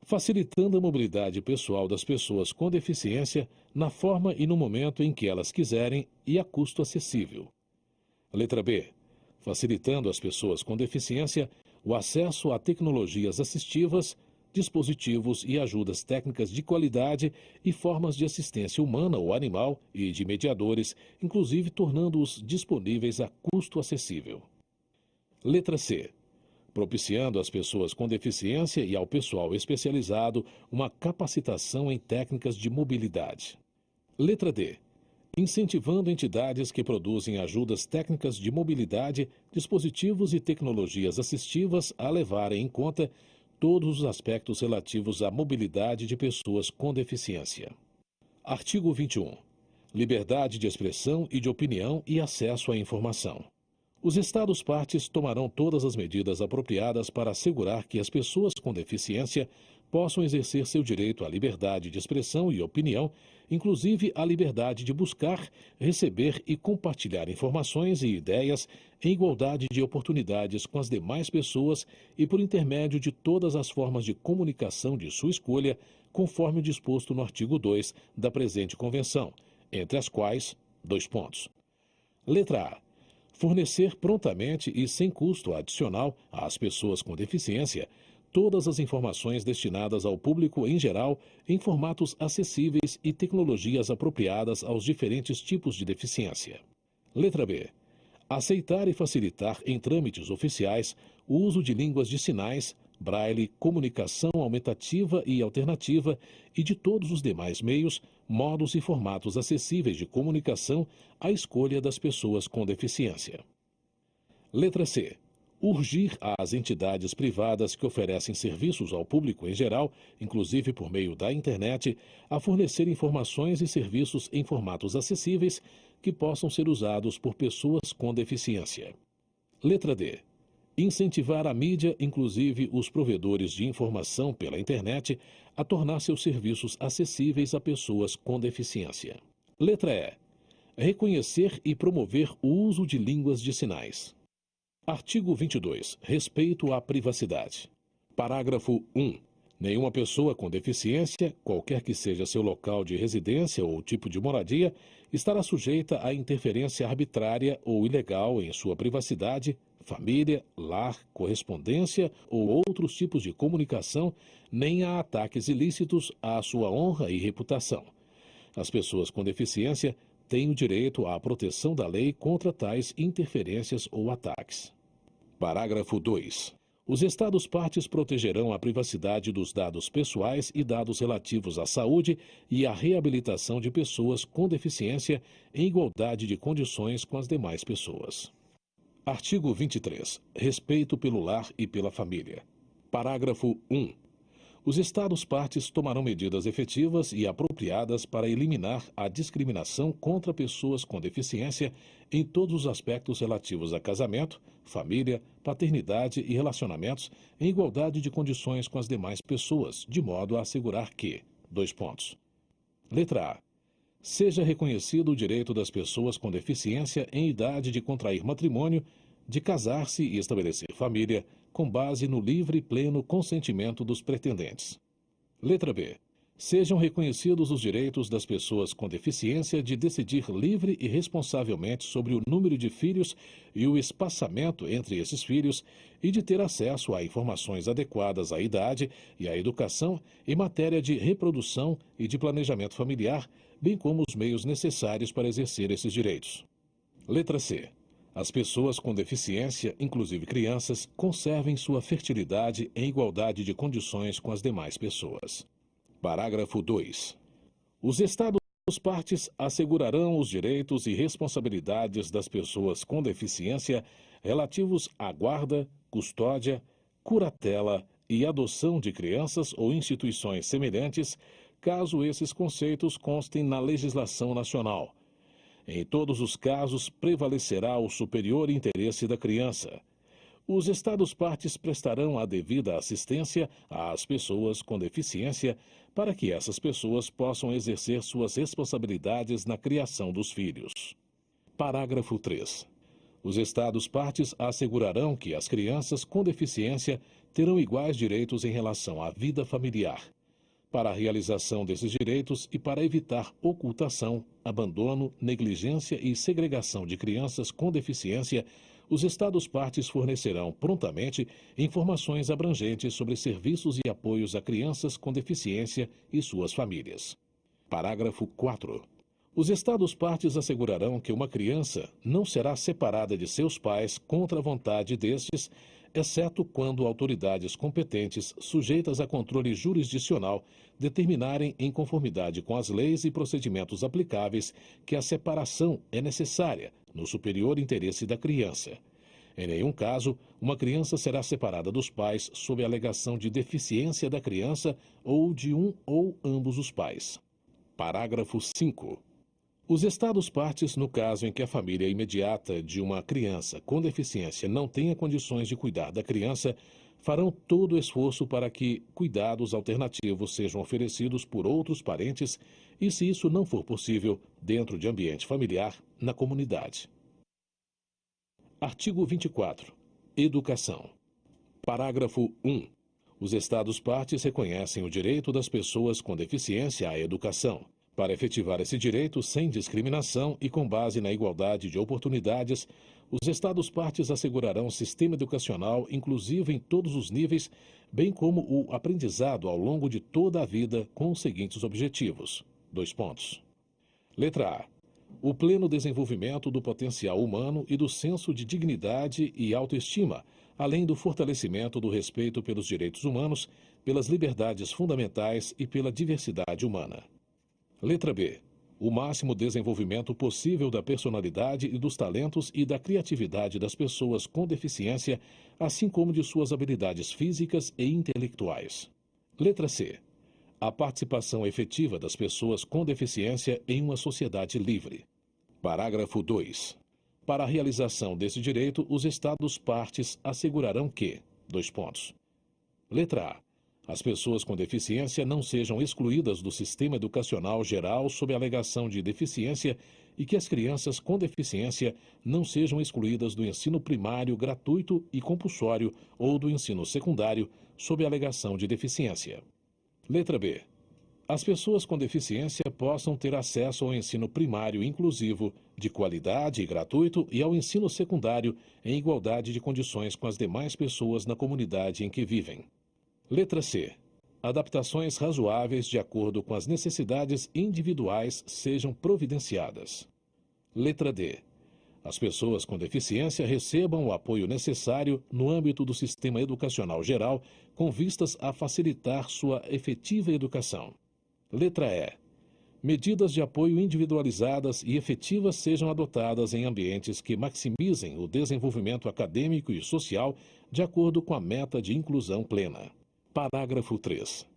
Facilitando a mobilidade pessoal das pessoas com deficiência na forma e no momento em que elas quiserem e a custo acessível. Letra B. Facilitando às pessoas com deficiência o acesso a tecnologias assistivas, dispositivos e ajudas técnicas de qualidade e formas de assistência humana ou animal e de mediadores, inclusive tornando-os disponíveis a custo acessível. Letra C. Propiciando às pessoas com deficiência e ao pessoal especializado uma capacitação em técnicas de mobilidade. Letra D. Incentivando entidades que produzem ajudas técnicas de mobilidade, dispositivos e tecnologias assistivas a levarem em conta todos os aspectos relativos à mobilidade de pessoas com deficiência. Artigo 21. Liberdade de expressão e de opinião e acesso à informação. Os Estados-partes tomarão todas as medidas apropriadas para assegurar que as pessoas com deficiência possam exercer seu direito à liberdade de expressão e opinião, inclusive a liberdade de buscar, receber e compartilhar informações e ideias em igualdade de oportunidades com as demais pessoas e por intermédio de todas as formas de comunicação de sua escolha, conforme o disposto no artigo 2 da presente Convenção, entre as quais, dois pontos. Letra A. Fornecer prontamente e sem custo adicional às pessoas com deficiência todas as informações destinadas ao público em geral em formatos acessíveis e tecnologias apropriadas aos diferentes tipos de deficiência. Letra B. Aceitar e facilitar em trâmites oficiais o uso de línguas de sinais, braille, comunicação aumentativa e alternativa e de todos os demais meios, modos e formatos acessíveis de comunicação à escolha das pessoas com deficiência. Letra C. Urgir às entidades privadas que oferecem serviços ao público em geral, inclusive por meio da internet, a fornecer informações e serviços em formatos acessíveis que possam ser usados por pessoas com deficiência. Letra D. Incentivar a mídia, inclusive os provedores de informação pela internet, a tornar seus serviços acessíveis a pessoas com deficiência. Letra E. Reconhecer e promover o uso de línguas de sinais. Artigo 22. Respeito à privacidade. Parágrafo 1. Nenhuma pessoa com deficiência, qualquer que seja seu local de residência ou tipo de moradia, estará sujeita à interferência arbitrária ou ilegal em sua privacidade, família, lar, correspondência ou outros tipos de comunicação, nem a ataques ilícitos à sua honra e reputação. As pessoas com deficiência têm o direito à proteção da lei contra tais interferências ou ataques. Parágrafo 2. Os Estados-partes protegerão a privacidade dos dados pessoais e dados relativos à saúde e à reabilitação de pessoas com deficiência em igualdade de condições com as demais pessoas. Artigo 23. Respeito pelo lar e pela família. Parágrafo 1. Os Estados-partes tomarão medidas efetivas e apropriadas para eliminar a discriminação contra pessoas com deficiência em todos os aspectos relativos a casamento, família, paternidade e relacionamentos em igualdade de condições com as demais pessoas, de modo a assegurar que: Letra A. Seja reconhecido o direito das pessoas com deficiência em idade de contrair matrimônio, de casar-se e estabelecer família, com base no livre e pleno consentimento dos pretendentes. Letra B. Sejam reconhecidos os direitos das pessoas com deficiência de decidir livre e responsavelmente sobre o número de filhos e o espaçamento entre esses filhos e de ter acesso a informações adequadas à idade e à educação em matéria de reprodução e de planejamento familiar, bem como os meios necessários para exercer esses direitos. Letra C. As pessoas com deficiência, inclusive crianças, conservem sua fertilidade em igualdade de condições com as demais pessoas. Parágrafo 2. Os Estados-partes assegurarão os direitos e responsabilidades das pessoas com deficiência relativos à guarda, custódia, curatela e adoção de crianças ou instituições semelhantes, caso esses conceitos constem na legislação nacional. Em todos os casos, prevalecerá o superior interesse da criança. Os Estados-partes prestarão a devida assistência às pessoas com deficiência para que essas pessoas possam exercer suas responsabilidades na criação dos filhos. Parágrafo 3. Os Estados-partes assegurarão que as crianças com deficiência terão iguais direitos em relação à vida familiar. Para a realização desses direitos e para evitar ocultação, abandono, negligência e segregação de crianças com deficiência, os Estados-partes fornecerão prontamente informações abrangentes sobre serviços e apoios a crianças com deficiência e suas famílias. Parágrafo 4. Os Estados-partes assegurarão que uma criança não será separada de seus pais contra a vontade destes, exceto quando autoridades competentes, sujeitas a controle jurisdicional, determinarem, em conformidade com as leis e procedimentos aplicáveis, que a separação é necessária, no superior interesse da criança. Em nenhum caso, uma criança será separada dos pais sob a alegação de deficiência da criança ou de um ou ambos os pais. Parágrafo 5. Os Estados-partes, no caso em que a família imediata de uma criança com deficiência não tenha condições de cuidar da criança, farão todo o esforço para que cuidados alternativos sejam oferecidos por outros parentes e, se isso não for possível, dentro de ambiente familiar, na comunidade. Artigo 24. Educação. Parágrafo 1. Os Estados-partes reconhecem o direito das pessoas com deficiência à educação. Para efetivar esse direito sem discriminação e com base na igualdade de oportunidades, os Estados-partes assegurarão sistema educacional inclusivo em todos os níveis, bem como o aprendizado ao longo de toda a vida com os seguintes objetivos. Letra A. O pleno desenvolvimento do potencial humano e do senso de dignidade e autoestima, além do fortalecimento do respeito pelos direitos humanos, pelas liberdades fundamentais e pela diversidade humana. Letra B. O máximo desenvolvimento possível da personalidade e dos talentos e da criatividade das pessoas com deficiência, assim como de suas habilidades físicas e intelectuais. Letra C. A participação efetiva das pessoas com deficiência em uma sociedade livre. Parágrafo 2. Para a realização desse direito, os Estados-partes assegurarão que: Letra A. As pessoas com deficiência não sejam excluídas do sistema educacional geral sob a alegação de deficiência e que as crianças com deficiência não sejam excluídas do ensino primário gratuito e compulsório ou do ensino secundário sob a alegação de deficiência. Letra B. As pessoas com deficiência possam ter acesso ao ensino primário inclusivo, de qualidade e gratuito e ao ensino secundário em igualdade de condições com as demais pessoas na comunidade em que vivem. Letra C. Adaptações razoáveis de acordo com as necessidades individuais sejam providenciadas. Letra D. As pessoas com deficiência recebam o apoio necessário no âmbito do sistema educacional geral, com vistas a facilitar sua efetiva educação. Letra E. Medidas de apoio individualizadas e efetivas sejam adotadas em ambientes que maximizem o desenvolvimento acadêmico e social de acordo com a meta de inclusão plena. Parágrafo 3.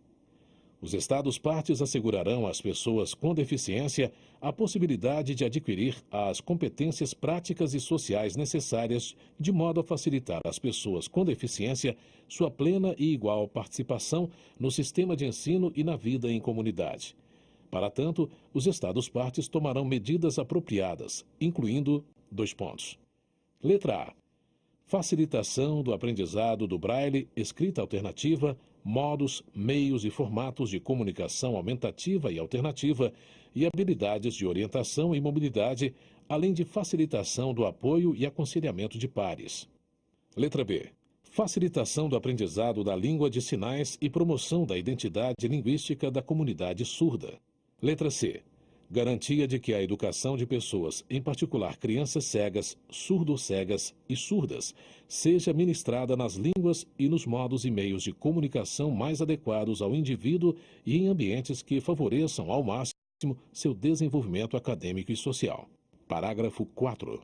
Os Estados-partes assegurarão às pessoas com deficiência a possibilidade de adquirir as competências práticas e sociais necessárias de modo a facilitar às pessoas com deficiência sua plena e igual participação no sistema de ensino e na vida em comunidade. Para tanto, os Estados-partes tomarão medidas apropriadas, incluindo: dois pontos. Letra A. Facilitação do aprendizado do Braille, escrita alternativa, modos, meios e formatos de comunicação aumentativa e alternativa e habilidades de orientação e mobilidade, além de facilitação do apoio e aconselhamento de pares. Letra B. Facilitação do aprendizado da língua de sinais e promoção da identidade linguística da comunidade surda. Letra C. Garantia de que a educação de pessoas, em particular crianças cegas, surdo-cegas e surdas, seja ministrada nas línguas e nos modos e meios de comunicação mais adequados ao indivíduo e em ambientes que favoreçam ao máximo seu desenvolvimento acadêmico e social. Parágrafo 4.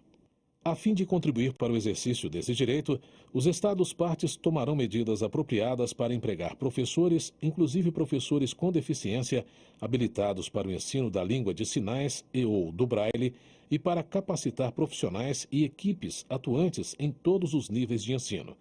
A fim de contribuir para o exercício desse direito, os Estados-partes tomarão medidas apropriadas para empregar professores, inclusive professores com deficiência, habilitados para o ensino da língua de sinais e/ou do Braille, e para capacitar profissionais e equipes atuantes em todos os níveis de ensino.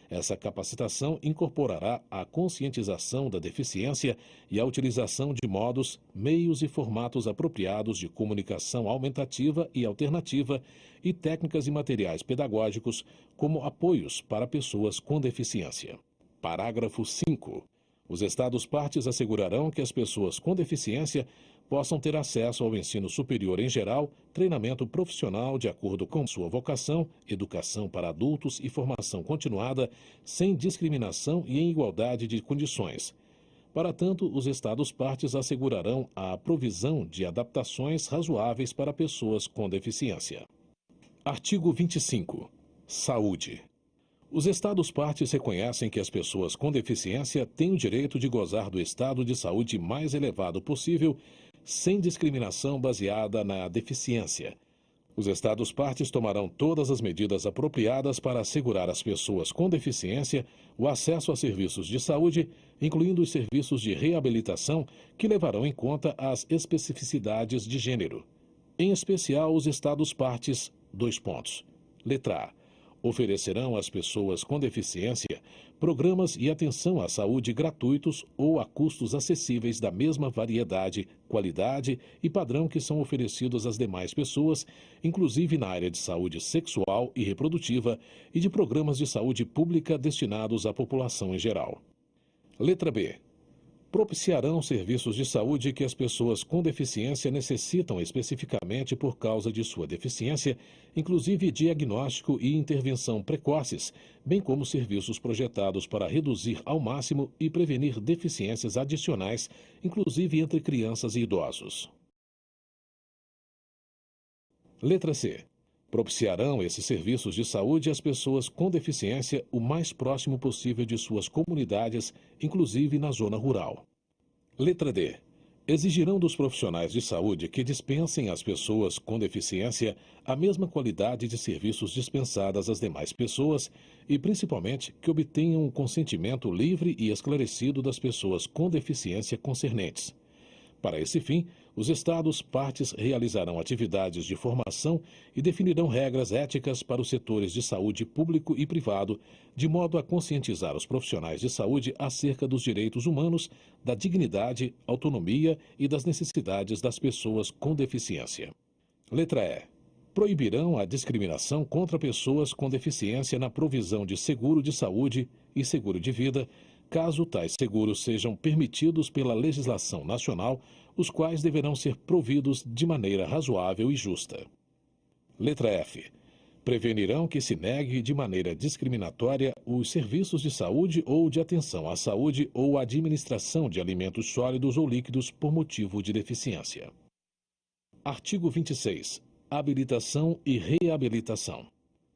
Essa capacitação incorporará a conscientização da deficiência e a utilização de modos, meios e formatos apropriados de comunicação aumentativa e alternativa e técnicas e materiais pedagógicos como apoios para pessoas com deficiência. Parágrafo 5. Os Estados-partes assegurarão que as pessoas com deficiência possam ter acesso ao ensino superior em geral, treinamento profissional de acordo com sua vocação, educação para adultos e formação continuada, sem discriminação e em igualdade de condições. Para tanto, os Estados-partes assegurarão a provisão de adaptações razoáveis para pessoas com deficiência. Artigo 25. Saúde. Os Estados-partes reconhecem que as pessoas com deficiência têm o direito de gozar do estado de saúde mais elevado possível, sem discriminação baseada na deficiência. Os Estados-partes tomarão todas as medidas apropriadas para assegurar às pessoas com deficiência o acesso a serviços de saúde, incluindo os serviços de reabilitação, que levarão em conta as especificidades de gênero. Em especial, os Estados-partes: dois pontos. Letra A. Oferecerão às pessoas com deficiência programas e atenção à saúde gratuitos ou a custos acessíveis da mesma variedade, qualidade e padrão que são oferecidos às demais pessoas, inclusive na área de saúde sexual e reprodutiva e de programas de saúde pública destinados à população em geral. Letra B. Propiciarão serviços de saúde que as pessoas com deficiência necessitam especificamente por causa de sua deficiência, inclusive diagnóstico e intervenção precoces, bem como serviços projetados para reduzir ao máximo e prevenir deficiências adicionais, inclusive entre crianças e idosos. Letra C. Propiciarão esses serviços de saúde às pessoas com deficiência o mais próximo possível de suas comunidades, inclusive na zona rural. Letra D. Exigirão dos profissionais de saúde que dispensem às pessoas com deficiência a mesma qualidade de serviços dispensadas às demais pessoas e, principalmente, que obtenham o consentimento livre e esclarecido das pessoas com deficiência concernentes. Para esse fim, os Estados-partes realizarão atividades de formação e definirão regras éticas para os setores de saúde público e privado, de modo a conscientizar os profissionais de saúde acerca dos direitos humanos, da dignidade, autonomia e das necessidades das pessoas com deficiência. Letra E. Proibirão a discriminação contra pessoas com deficiência na provisão de seguro de saúde e seguro de vida, caso tais seguros sejam permitidos pela legislação nacional, os quais deverão ser providos de maneira razoável e justa. Letra F. Prevenirão que se negue de maneira discriminatória os serviços de saúde ou de atenção à saúde ou à administração de alimentos sólidos ou líquidos por motivo de deficiência. Artigo 26. Habilitação e reabilitação.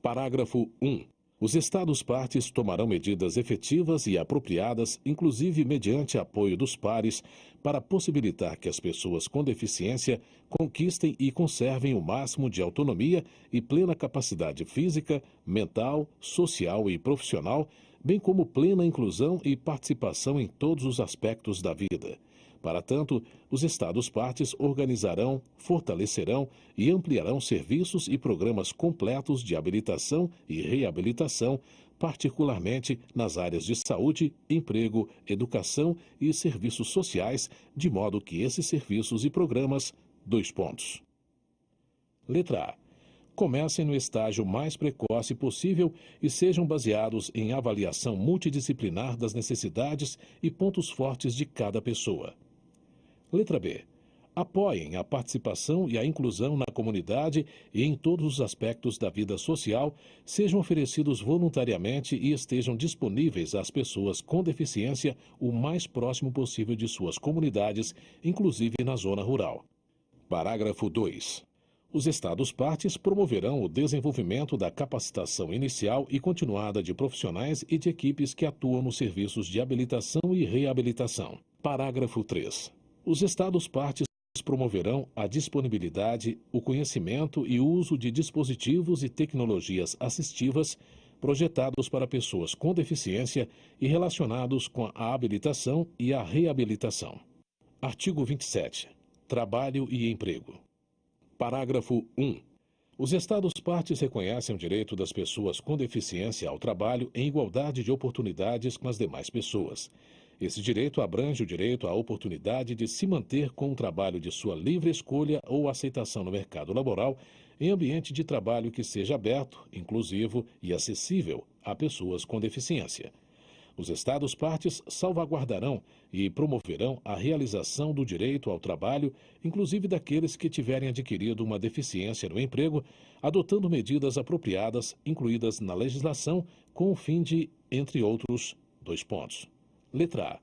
Parágrafo 1. Os Estados-partes tomarão medidas efetivas e apropriadas, inclusive mediante apoio dos pares, para possibilitar que as pessoas com deficiência conquistem e conservem o máximo de autonomia e plena capacidade física, mental, social e profissional, bem como plena inclusão e participação em todos os aspectos da vida. Para tanto, os Estados-partes organizarão, fortalecerão e ampliarão serviços e programas completos de habilitação e reabilitação, particularmente nas áreas de saúde, emprego, educação e serviços sociais, de modo que esses serviços e programas... Letra A. Comecem no estágio mais precoce possível e sejam baseados em avaliação multidisciplinar das necessidades e pontos fortes de cada pessoa. Letra B. Apoiem a participação e a inclusão na comunidade e em todos os aspectos da vida social, sejam oferecidos voluntariamente e estejam disponíveis às pessoas com deficiência o mais próximo possível de suas comunidades, inclusive na zona rural. Parágrafo 2. Os Estados-partes promoverão o desenvolvimento da capacitação inicial e continuada de profissionais e de equipes que atuam nos serviços de habilitação e reabilitação. Parágrafo 3. Os Estados-partes promoverão a disponibilidade, o conhecimento e o uso de dispositivos e tecnologias assistivas projetados para pessoas com deficiência e relacionados com a habilitação e a reabilitação. Artigo 27. Trabalho e emprego. Parágrafo 1. Os Estados-partes reconhecem o direito das pessoas com deficiência ao trabalho em igualdade de oportunidades com as demais pessoas. Esse direito abrange o direito à oportunidade de se manter com o trabalho de sua livre escolha ou aceitação no mercado laboral em ambiente de trabalho que seja aberto, inclusivo e acessível a pessoas com deficiência. Os Estados-partes salvaguardarão e promoverão a realização do direito ao trabalho, inclusive daqueles que tiverem adquirido uma deficiência no emprego, adotando medidas apropriadas incluídas na legislação com o fim de, entre outros, Letra A.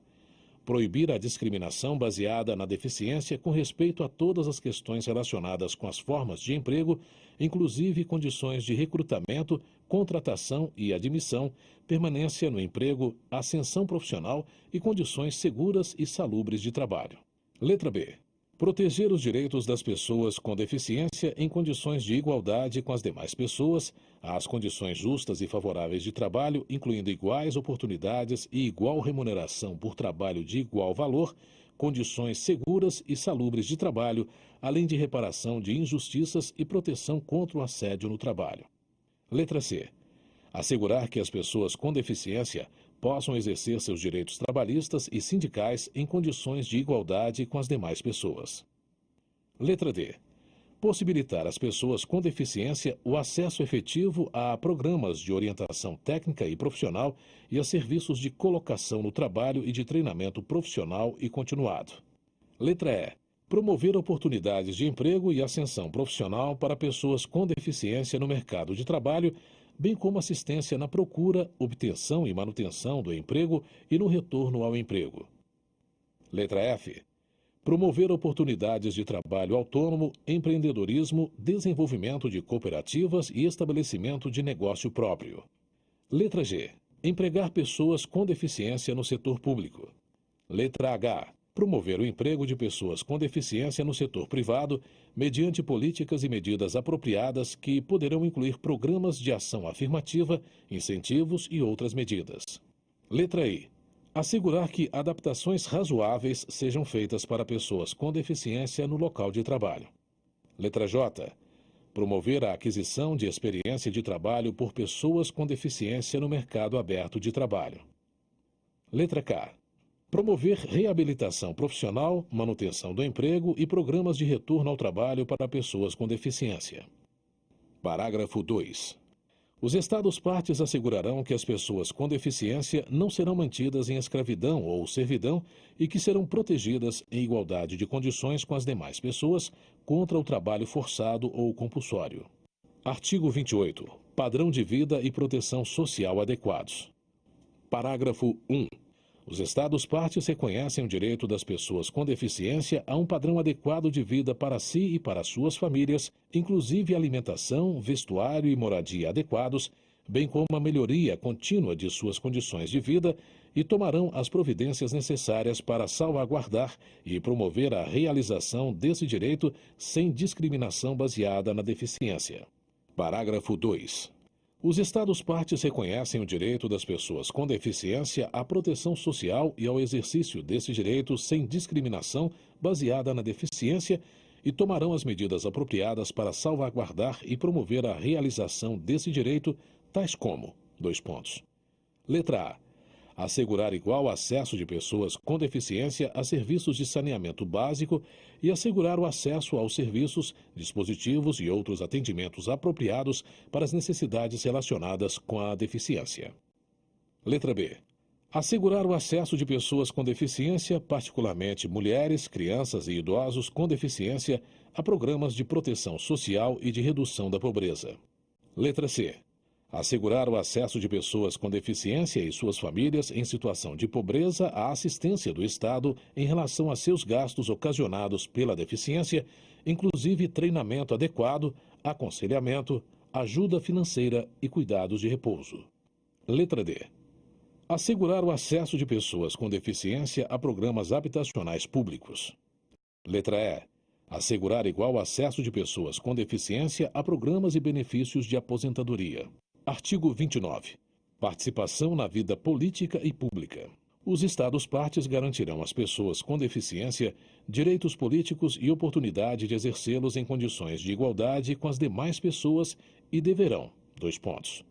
Proibir a discriminação baseada na deficiência com respeito a todas as questões relacionadas com as formas de emprego, inclusive condições de recrutamento, contratação e admissão, permanência no emprego, ascensão profissional e condições seguras e salubres de trabalho. Letra B. Proteger os direitos das pessoas com deficiência em condições de igualdade com as demais pessoas, as condições justas e favoráveis de trabalho, incluindo iguais oportunidades e igual remuneração por trabalho de igual valor, condições seguras e salubres de trabalho, além de reparação de injustiças e proteção contra o assédio no trabalho. Letra C. Assegurar que as pessoas com deficiência possam exercer seus direitos trabalhistas e sindicais em condições de igualdade com as demais pessoas. Letra D. Possibilitar às pessoas com deficiência o acesso efetivo a programas de orientação técnica e profissional e a serviços de colocação no trabalho e de treinamento profissional e continuado. Letra E. Promover oportunidades de emprego e ascensão profissional para pessoas com deficiência no mercado de trabalho, bem como assistência na procura, obtenção e manutenção do emprego e no retorno ao emprego. Letra F. Promover oportunidades de trabalho autônomo, empreendedorismo, desenvolvimento de cooperativas e estabelecimento de negócio próprio. Letra G. Empregar pessoas com deficiência no setor público. Letra H. Promover o emprego de pessoas com deficiência no setor privado, mediante políticas e medidas apropriadas que poderão incluir programas de ação afirmativa, incentivos e outras medidas. Letra I. Assegurar que adaptações razoáveis sejam feitas para pessoas com deficiência no local de trabalho. Letra J. Promover a aquisição de experiência de trabalho por pessoas com deficiência no mercado aberto de trabalho. Letra K. Promover reabilitação profissional, manutenção do emprego e programas de retorno ao trabalho para pessoas com deficiência. Parágrafo 2. Os Estados-partes assegurarão que as pessoas com deficiência não serão mantidas em escravidão ou servidão e que serão protegidas em igualdade de condições com as demais pessoas contra o trabalho forçado ou compulsório. Artigo 28. Padrão de vida e proteção social adequados. Parágrafo 1. Os Estados-partes reconhecem o direito das pessoas com deficiência a um padrão adequado de vida para si e para suas famílias, inclusive alimentação, vestuário e moradia adequados, bem como a melhoria contínua de suas condições de vida, e tomarão as providências necessárias para salvaguardar e promover a realização desse direito sem discriminação baseada na deficiência. Parágrafo 2. Os Estados-partes reconhecem o direito das pessoas com deficiência à proteção social e ao exercício desse direito sem discriminação baseada na deficiência e tomarão as medidas apropriadas para salvaguardar e promover a realização desse direito, tais como: dois pontos. Letra A. Assegurar igual acesso de pessoas com deficiência a serviços de saneamento básico e assegurar o acesso aos serviços, dispositivos e outros atendimentos apropriados para as necessidades relacionadas com a deficiência. Letra B. Assegurar o acesso de pessoas com deficiência, particularmente mulheres, crianças e idosos com deficiência, a programas de proteção social e de redução da pobreza. Letra C. Assegurar o acesso de pessoas com deficiência e suas famílias em situação de pobreza à assistência do Estado em relação a seus gastos ocasionados pela deficiência, inclusive treinamento adequado, aconselhamento, ajuda financeira e cuidados de repouso. Letra D. Assegurar o acesso de pessoas com deficiência a programas habitacionais públicos. Letra E. Assegurar igual acesso de pessoas com deficiência a programas e benefícios de aposentadoria. Artigo 29. Participação na vida política e pública. Os Estados-partes garantirão às pessoas com deficiência direitos políticos e oportunidade de exercê-los em condições de igualdade com as demais pessoas e deverão: dois pontos.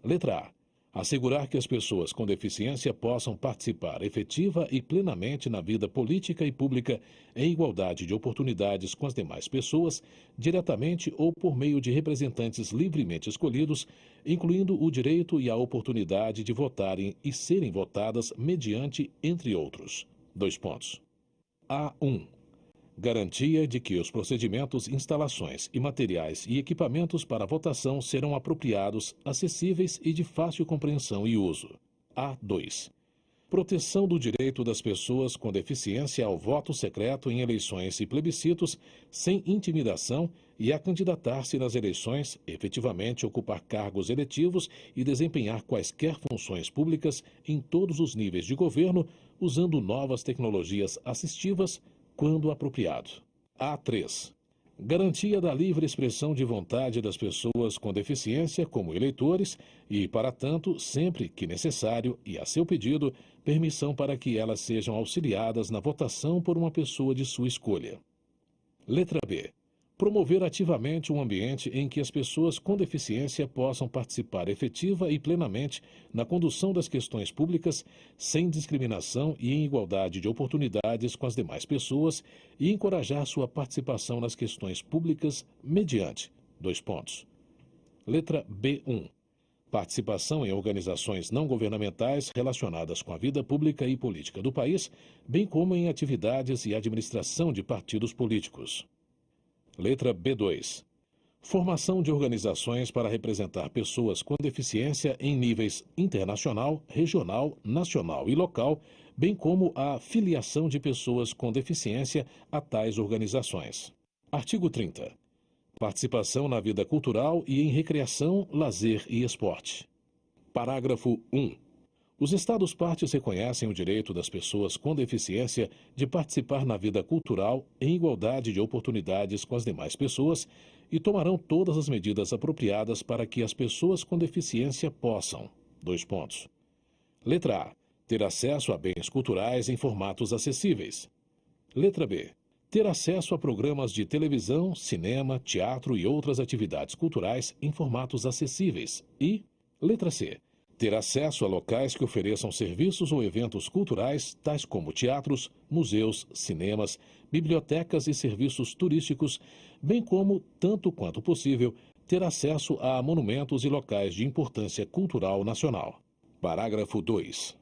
Letra A. Assegurar que as pessoas com deficiência possam participar efetiva e plenamente na vida política e pública em igualdade de oportunidades com as demais pessoas, diretamente ou por meio de representantes livremente escolhidos, incluindo o direito e a oportunidade de votarem e serem votadas mediante, entre outros. Dois pontos. A1. Garantia de que os procedimentos, instalações e materiais e equipamentos para votação serão apropriados, acessíveis e de fácil compreensão e uso. A2. Proteção do direito das pessoas com deficiência ao voto secreto em eleições e plebiscitos, sem intimidação, e a candidatar-se nas eleições, efetivamente ocupar cargos eletivos e desempenhar quaisquer funções públicas em todos os níveis de governo, usando novas tecnologias assistivas, quando apropriado. A3. Garantia da livre expressão de vontade das pessoas com deficiência como eleitores e, para tanto, sempre que necessário e a seu pedido, permissão para que elas sejam auxiliadas na votação por uma pessoa de sua escolha. Letra B. Promover ativamente um ambiente em que as pessoas com deficiência possam participar efetiva e plenamente na condução das questões públicas, sem discriminação e em igualdade de oportunidades com as demais pessoas, e encorajar sua participação nas questões públicas mediante: dois pontos. Letra B1. Participação em organizações não governamentais relacionadas com a vida pública e política do país, bem como em atividades e administração de partidos políticos. Letra B2. Formação de organizações para representar pessoas com deficiência em níveis internacional, regional, nacional e local, bem como a filiação de pessoas com deficiência a tais organizações. Artigo 30. Participação na vida cultural e em recreação, lazer e esporte. Parágrafo 1. Os Estados-partes reconhecem o direito das pessoas com deficiência de participar na vida cultural em igualdade de oportunidades com as demais pessoas e tomarão todas as medidas apropriadas para que as pessoas com deficiência possam: dois pontos. Letra A. Ter acesso a bens culturais em formatos acessíveis. Letra B. Ter acesso a programas de televisão, cinema, teatro e outras atividades culturais em formatos acessíveis. E, letra C. Ter acesso a locais que ofereçam serviços ou eventos culturais, tais como teatros, museus, cinemas, bibliotecas e serviços turísticos, bem como, tanto quanto possível, ter acesso a monumentos e locais de importância cultural nacional. Parágrafo 2.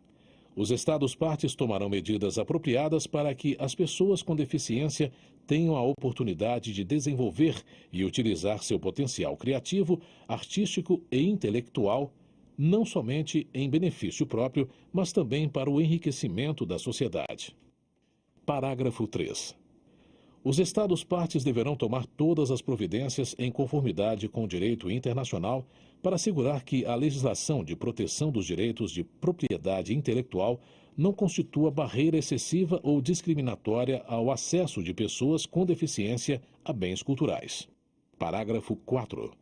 Os Estados-partes tomarão medidas apropriadas para que as pessoas com deficiência tenham a oportunidade de desenvolver e utilizar seu potencial criativo, artístico e intelectual, não somente em benefício próprio, mas também para o enriquecimento da sociedade. Parágrafo 3. Os Estados-partes deverão tomar todas as providências em conformidade com o direito internacional para assegurar que a legislação de proteção dos direitos de propriedade intelectual não constitua barreira excessiva ou discriminatória ao acesso de pessoas com deficiência a bens culturais. Parágrafo 4.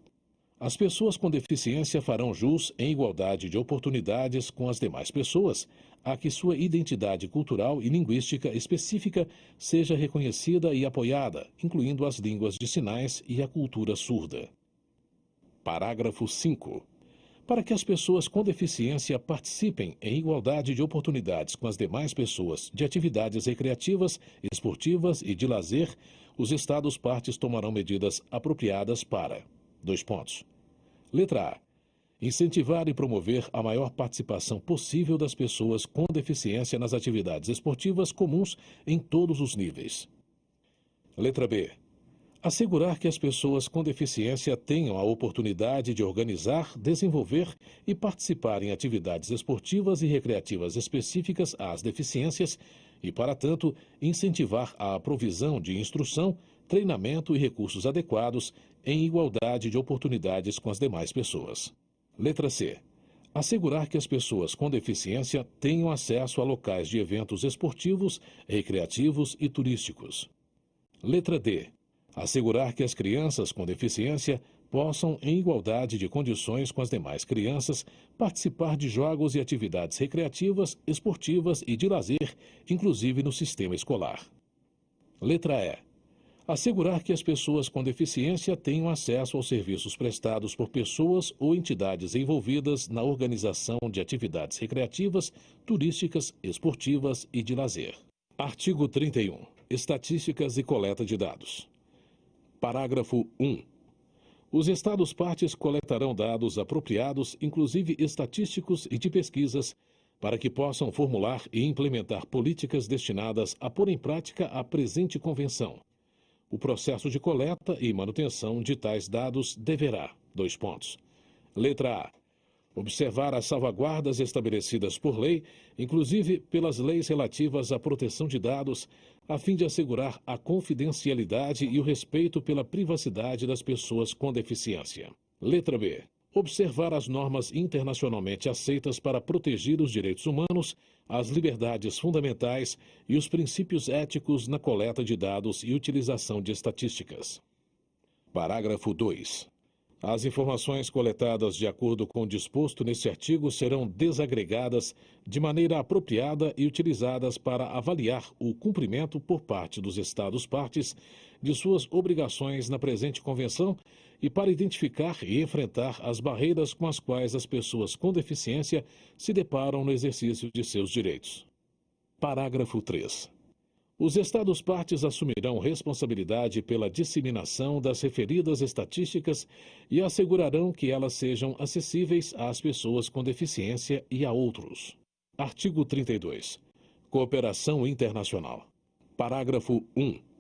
As pessoas com deficiência farão jus em igualdade de oportunidades com as demais pessoas, a que sua identidade cultural e linguística específica seja reconhecida e apoiada, incluindo as línguas de sinais e a cultura surda. Parágrafo 5. Para que as pessoas com deficiência participem em igualdade de oportunidades com as demais pessoas de atividades recreativas, esportivas e de lazer, os Estados-partes tomarão medidas apropriadas para: dois pontos. Letra A. Incentivar e promover a maior participação possível das pessoas com deficiência nas atividades esportivas comuns em todos os níveis. Letra B. Assegurar que as pessoas com deficiência tenham a oportunidade de organizar, desenvolver e participar em atividades esportivas e recreativas específicas às deficiências e, para tanto, incentivar a provisão de instrução, treinamento e recursos adequados em igualdade de oportunidades com as demais pessoas. Letra C. Assegurar que as pessoas com deficiência tenham acesso a locais de eventos esportivos, recreativos e turísticos. Letra D. Assegurar que as crianças com deficiência possam, em igualdade de condições com as demais crianças, participar de jogos e atividades recreativas, esportivas e de lazer, inclusive no sistema escolar. Letra E. Assegurar que as pessoas com deficiência tenham acesso aos serviços prestados por pessoas ou entidades envolvidas na organização de atividades recreativas, turísticas, esportivas e de lazer. Artigo 31. Estatísticas e coleta de dados. Parágrafo 1. Os Estados-partes coletarão dados apropriados, inclusive estatísticos e de pesquisas, para que possam formular e implementar políticas destinadas a pôr em prática a presente Convenção. O processo de coleta e manutenção de tais dados deverá: dois pontos. Letra A. Observar as salvaguardas estabelecidas por lei, inclusive pelas leis relativas à proteção de dados, a fim de assegurar a confidencialidade e o respeito pela privacidade das pessoas com deficiência. Letra B. Observar as normas internacionalmente aceitas para proteger os direitos humanos, as liberdades fundamentais e os princípios éticos na coleta de dados e utilização de estatísticas. Parágrafo 2. As informações coletadas de acordo com o disposto neste artigo serão desagregadas de maneira apropriada e utilizadas para avaliar o cumprimento por parte dos Estados-partes de suas obrigações na presente Convenção e para identificar e enfrentar as barreiras com as quais as pessoas com deficiência se deparam no exercício de seus direitos. Parágrafo 3. Os Estados-partes assumirão responsabilidade pela disseminação das referidas estatísticas e assegurarão que elas sejam acessíveis às pessoas com deficiência e a outros. Artigo 32. Cooperação internacional. Parágrafo 1.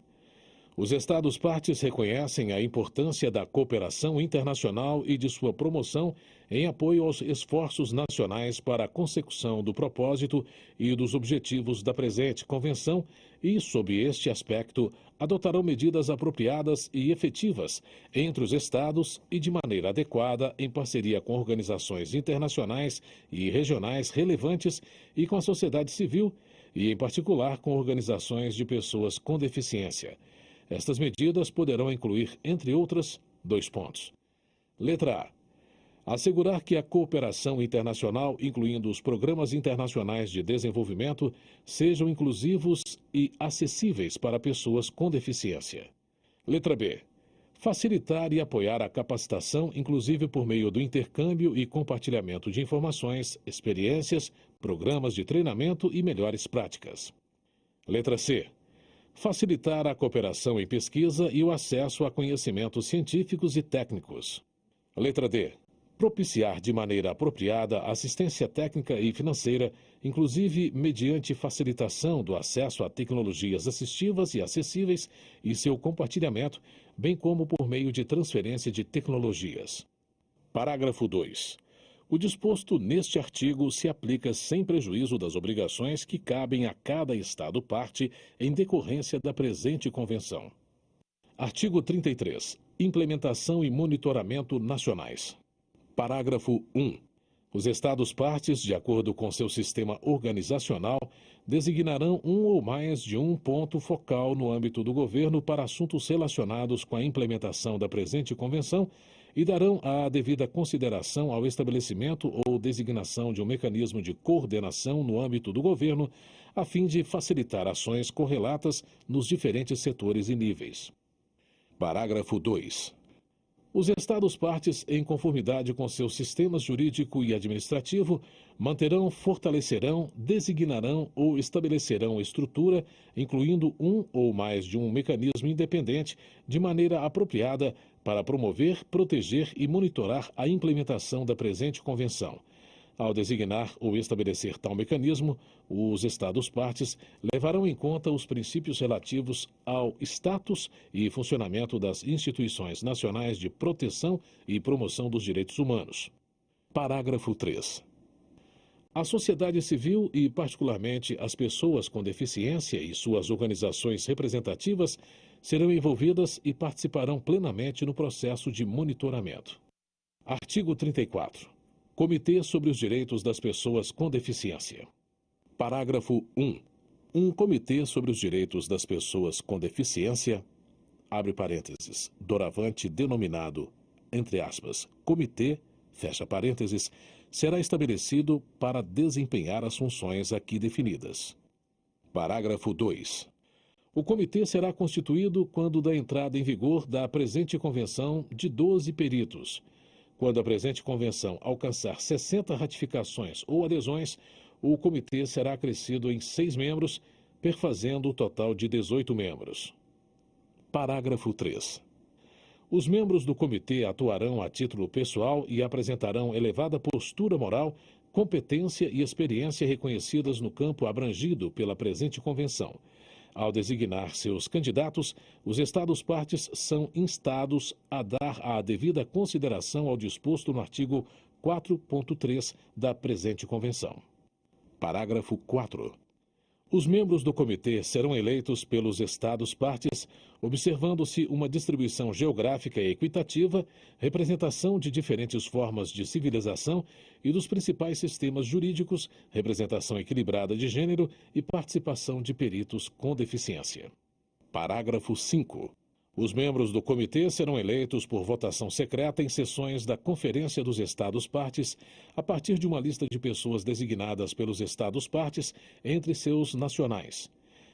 Os Estados-partes reconhecem a importância da cooperação internacional e de sua promoção em apoio aos esforços nacionais para a consecução do propósito e dos objetivos da presente Convenção e, sob este aspecto, adotarão medidas apropriadas e efetivas entre os Estados e de maneira adequada em parceria com organizações internacionais e regionais relevantes e com a sociedade civil e, em particular, com organizações de pessoas com deficiência. Estas medidas poderão incluir, entre outras, dois pontos. Letra A. Assegurar que a cooperação internacional, incluindo os programas internacionais de desenvolvimento, sejam inclusivos e acessíveis para pessoas com deficiência. Letra B. Facilitar e apoiar a capacitação, inclusive por meio do intercâmbio e compartilhamento de informações, experiências, programas de treinamento e melhores práticas. Letra C. Facilitar a cooperação em pesquisa e o acesso a conhecimentos científicos e técnicos. Letra D. Propiciar de maneira apropriada assistência técnica e financeira, inclusive mediante facilitação do acesso a tecnologias assistivas e acessíveis e seu compartilhamento, bem como por meio de transferência de tecnologias. Parágrafo 2. O disposto neste artigo se aplica sem prejuízo das obrigações que cabem a cada Estado-parte em decorrência da presente Convenção. Artigo 33. Implementação e monitoramento nacionais. Parágrafo 1. Os Estados-partes, de acordo com seu sistema organizacional, designarão um ou mais de um ponto focal no âmbito do governo para assuntos relacionados com a implementação da presente Convenção, e darão a devida consideração ao estabelecimento ou designação de um mecanismo de coordenação no âmbito do governo, a fim de facilitar ações correlatas nos diferentes setores e níveis. Parágrafo 2. Os Estados-partes, em conformidade com seus sistemas jurídico e administrativo, manterão, fortalecerão, designarão ou estabelecerão estrutura, incluindo um ou mais de um mecanismo independente, de maneira apropriada para promover, proteger e monitorar a implementação da presente Convenção. Ao designar ou estabelecer tal mecanismo, os Estados-partes levarão em conta os princípios relativos ao status e funcionamento das instituições nacionais de proteção e promoção dos direitos humanos. Parágrafo 3. A sociedade civil e, particularmente, as pessoas com deficiência e suas organizações representativas serão envolvidas e participarão plenamente no processo de monitoramento. Artigo 34. Comitê sobre os Direitos das Pessoas com Deficiência. Parágrafo 1. Um comitê sobre os direitos das pessoas com deficiência, abre parênteses, doravante denominado, entre aspas, comitê, fecha parênteses, será estabelecido para desempenhar as funções aqui definidas. Parágrafo 2. O comitê será constituído quando da entrada em vigor da presente convenção de 12 peritos. Quando a presente convenção alcançar 60 ratificações ou adesões, o comitê será acrescido em 6 membros, perfazendo o total de 18 membros. Parágrafo 3. Os membros do comitê atuarão a título pessoal e apresentarão elevada postura moral, competência e experiência reconhecidas no campo abrangido pela presente convenção. Ao designar seus candidatos, os Estados-partes são instados a dar a devida consideração ao disposto no artigo 4.3 da presente Convenção. Parágrafo 4. Os membros do comitê serão eleitos pelos Estados-partes, observando-se uma distribuição geográfica equitativa, representação de diferentes formas de civilização e dos principais sistemas jurídicos, representação equilibrada de gênero e participação de peritos com deficiência. Parágrafo 5. Os membros do comitê serão eleitos por votação secreta em sessões da Conferência dos Estados-partes, a partir de uma lista de pessoas designadas pelos Estados-partes entre seus nacionais.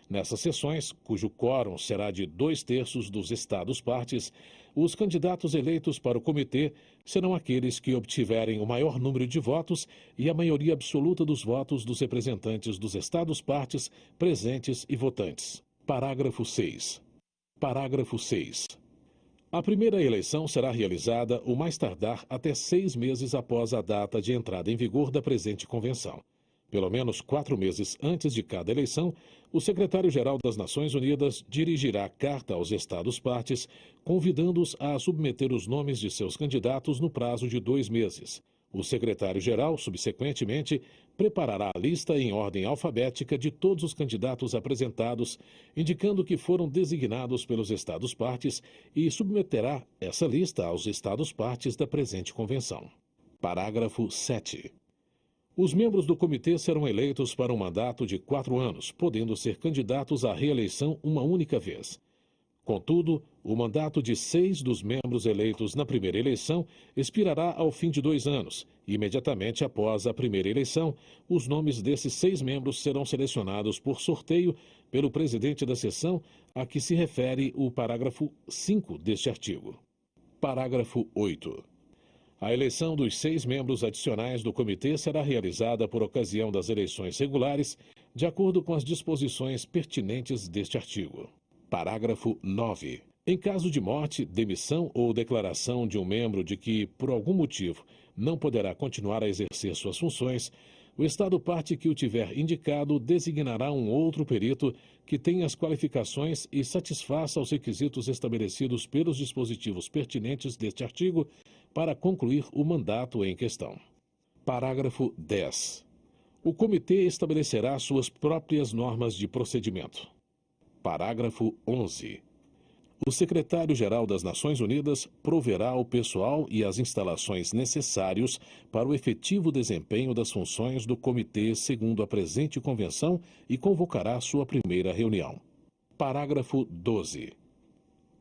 Nessas sessões, cujo quórum será de 2/3 dos Estados-partes, os candidatos eleitos para o comitê serão aqueles que obtiverem o maior número de votos e a maioria absoluta dos votos dos representantes dos Estados-partes presentes e votantes. Parágrafo 6. Parágrafo 6. A primeira eleição será realizada o mais tardar até 6 meses após a data de entrada em vigor da presente convenção. Pelo menos 4 meses antes de cada eleição, o secretário-geral das Nações Unidas dirigirá carta aos Estados-partes, convidando-os a submeter os nomes de seus candidatos no prazo de 2 meses. O secretário-geral, subsequentemente, preparará a lista em ordem alfabética de todos os candidatos apresentados, indicando que foram designados pelos Estados-partes e submeterá essa lista aos Estados-partes da presente convenção. Parágrafo 7. Os membros do comitê serão eleitos para um mandato de 4 anos, podendo ser candidatos à reeleição uma única vez. Contudo, o mandato de 6 dos membros eleitos na primeira eleição expirará ao fim de 2 anos. Imediatamente após a primeira eleição, os nomes desses 6 membros serão selecionados por sorteio pelo presidente da sessão, a que se refere o parágrafo 5 deste artigo. Parágrafo 8. A eleição dos 6 membros adicionais do comitê será realizada por ocasião das eleições regulares, de acordo com as disposições pertinentes deste artigo. Parágrafo 9. Em caso de morte, demissão ou declaração de um membro de que, por algum motivo, não poderá continuar a exercer suas funções, o Estado-parte que o tiver indicado designará um outro perito que tenha as qualificações e satisfaça aos requisitos estabelecidos pelos dispositivos pertinentes deste artigo para concluir o mandato em questão. Parágrafo 10. O comitê estabelecerá suas próprias normas de procedimento. Parágrafo 11. O secretário-geral das Nações Unidas proverá o pessoal e as instalações necessários para o efetivo desempenho das funções do comitê segundo a presente convenção e convocará sua primeira reunião. Parágrafo 12.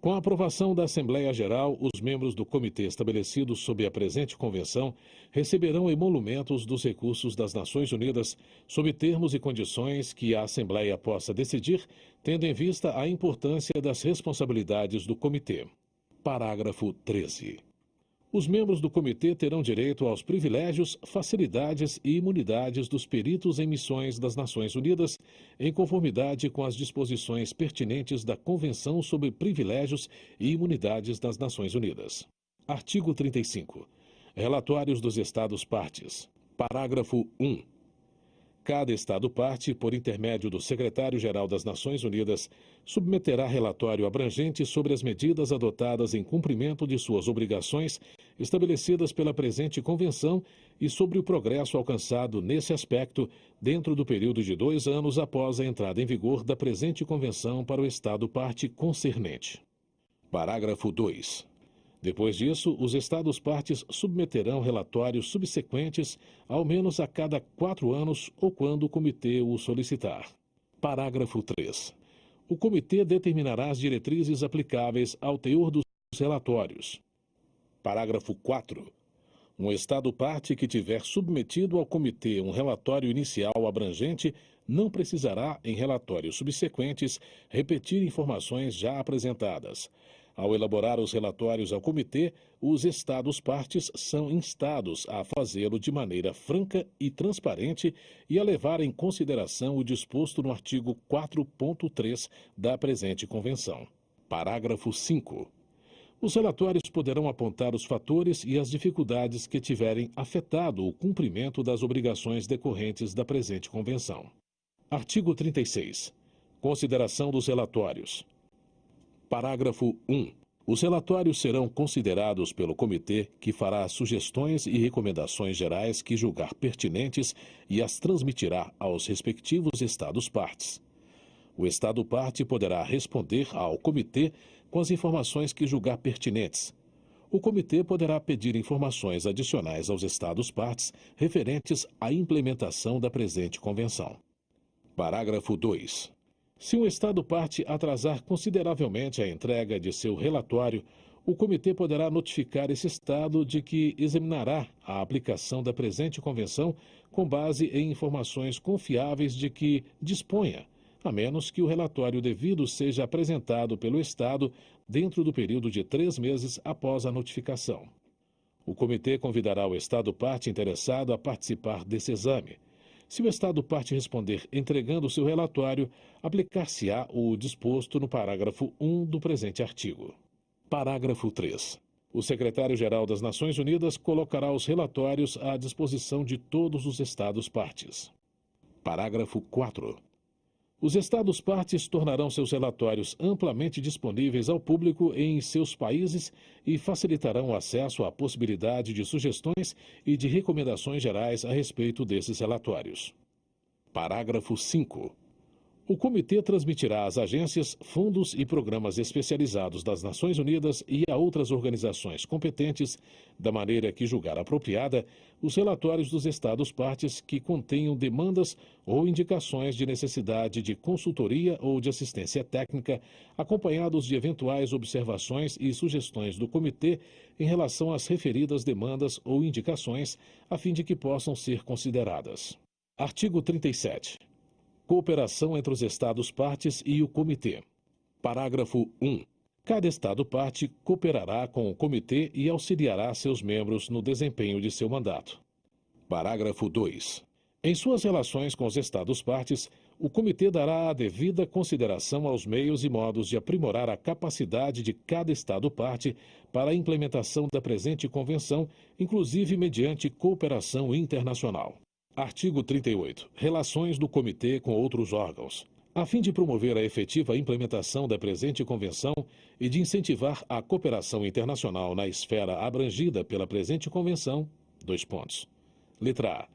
Com a aprovação da Assembleia Geral, os membros do comitê estabelecidos sob a presente convenção receberão emolumentos dos recursos das Nações Unidas, sob termos e condições que a Assembleia possa decidir, tendo em vista a importância das responsabilidades do comitê. Parágrafo 13. Os membros do comitê terão direito aos privilégios, facilidades e imunidades dos peritos em missões das Nações Unidas, em conformidade com as disposições pertinentes da Convenção sobre Privilégios e Imunidades das Nações Unidas. Artigo 35. Relatórios dos Estados-partes. Parágrafo 1. Cada Estado-parte, por intermédio do Secretário-Geral das Nações Unidas, submeterá relatório abrangente sobre as medidas adotadas em cumprimento de suas obrigações estabelecidas pela presente Convenção e sobre o progresso alcançado nesse aspecto dentro do período de 2 anos após a entrada em vigor da presente Convenção para o Estado-parte concernente. Parágrafo 2. Depois disso, os Estados-partes submeterão relatórios subsequentes, ao menos a cada 4 anos ou quando o comitê o solicitar. Parágrafo 3. O comitê determinará as diretrizes aplicáveis ao teor dos relatórios. Parágrafo 4. Um Estado-parte que tiver submetido ao comitê um relatório inicial abrangente não precisará, em relatórios subsequentes, repetir informações já apresentadas. Ao elaborar os relatórios ao comitê, os Estados-partes são instados a fazê-lo de maneira franca e transparente e a levar em consideração o disposto no artigo 4.3 da presente Convenção. Parágrafo 5. Os relatórios poderão apontar os fatores e as dificuldades que tiverem afetado o cumprimento das obrigações decorrentes da presente Convenção. Artigo 36. Consideração dos relatórios. Parágrafo 1. Os relatórios serão considerados pelo comitê, que fará sugestões e recomendações gerais que julgar pertinentes e as transmitirá aos respectivos Estados-partes. O Estado-parte poderá responder ao comitê com as informações que julgar pertinentes. O comitê poderá pedir informações adicionais aos Estados-partes referentes à implementação da presente Convenção. Parágrafo 2. Se um Estado-parte atrasar consideravelmente a entrega de seu relatório, o comitê poderá notificar esse Estado de que examinará a aplicação da presente Convenção com base em informações confiáveis de que disponha, a menos que o relatório devido seja apresentado pelo Estado dentro do período de 3 meses após a notificação. O comitê convidará o Estado-parte interessado a participar desse exame. Se o Estado-parte responder entregando seu relatório, aplicar-se-á o disposto no parágrafo 1 do presente artigo. Parágrafo 3. O Secretário-Geral das Nações Unidas colocará os relatórios à disposição de todos os Estados-partes. Parágrafo 4. Os Estados-partes tornarão seus relatórios amplamente disponíveis ao público em seus países e facilitarão o acesso à possibilidade de sugestões e de recomendações gerais a respeito desses relatórios. Parágrafo 5. O comitê transmitirá às agências, fundos e programas especializados das Nações Unidas e a outras organizações competentes, da maneira que julgar apropriada, os relatórios dos Estados-partes que contenham demandas ou indicações de necessidade de consultoria ou de assistência técnica, acompanhados de eventuais observações e sugestões do comitê em relação às referidas demandas ou indicações, a fim de que possam ser consideradas. Artigo 37. Cooperação entre os Estados-partes e o Comitê. Parágrafo 1. Cada Estado-parte cooperará com o Comitê e auxiliará seus membros no desempenho de seu mandato. Parágrafo 2. Em suas relações com os Estados-partes, o Comitê dará a devida consideração aos meios e modos de aprimorar a capacidade de cada Estado-parte para a implementação da presente Convenção, inclusive mediante cooperação internacional. Artigo 38. Relações do Comitê com outros órgãos. A fim de promover a efetiva implementação da presente Convenção e de incentivar a cooperação internacional na esfera abrangida pela presente Convenção, : Letra A.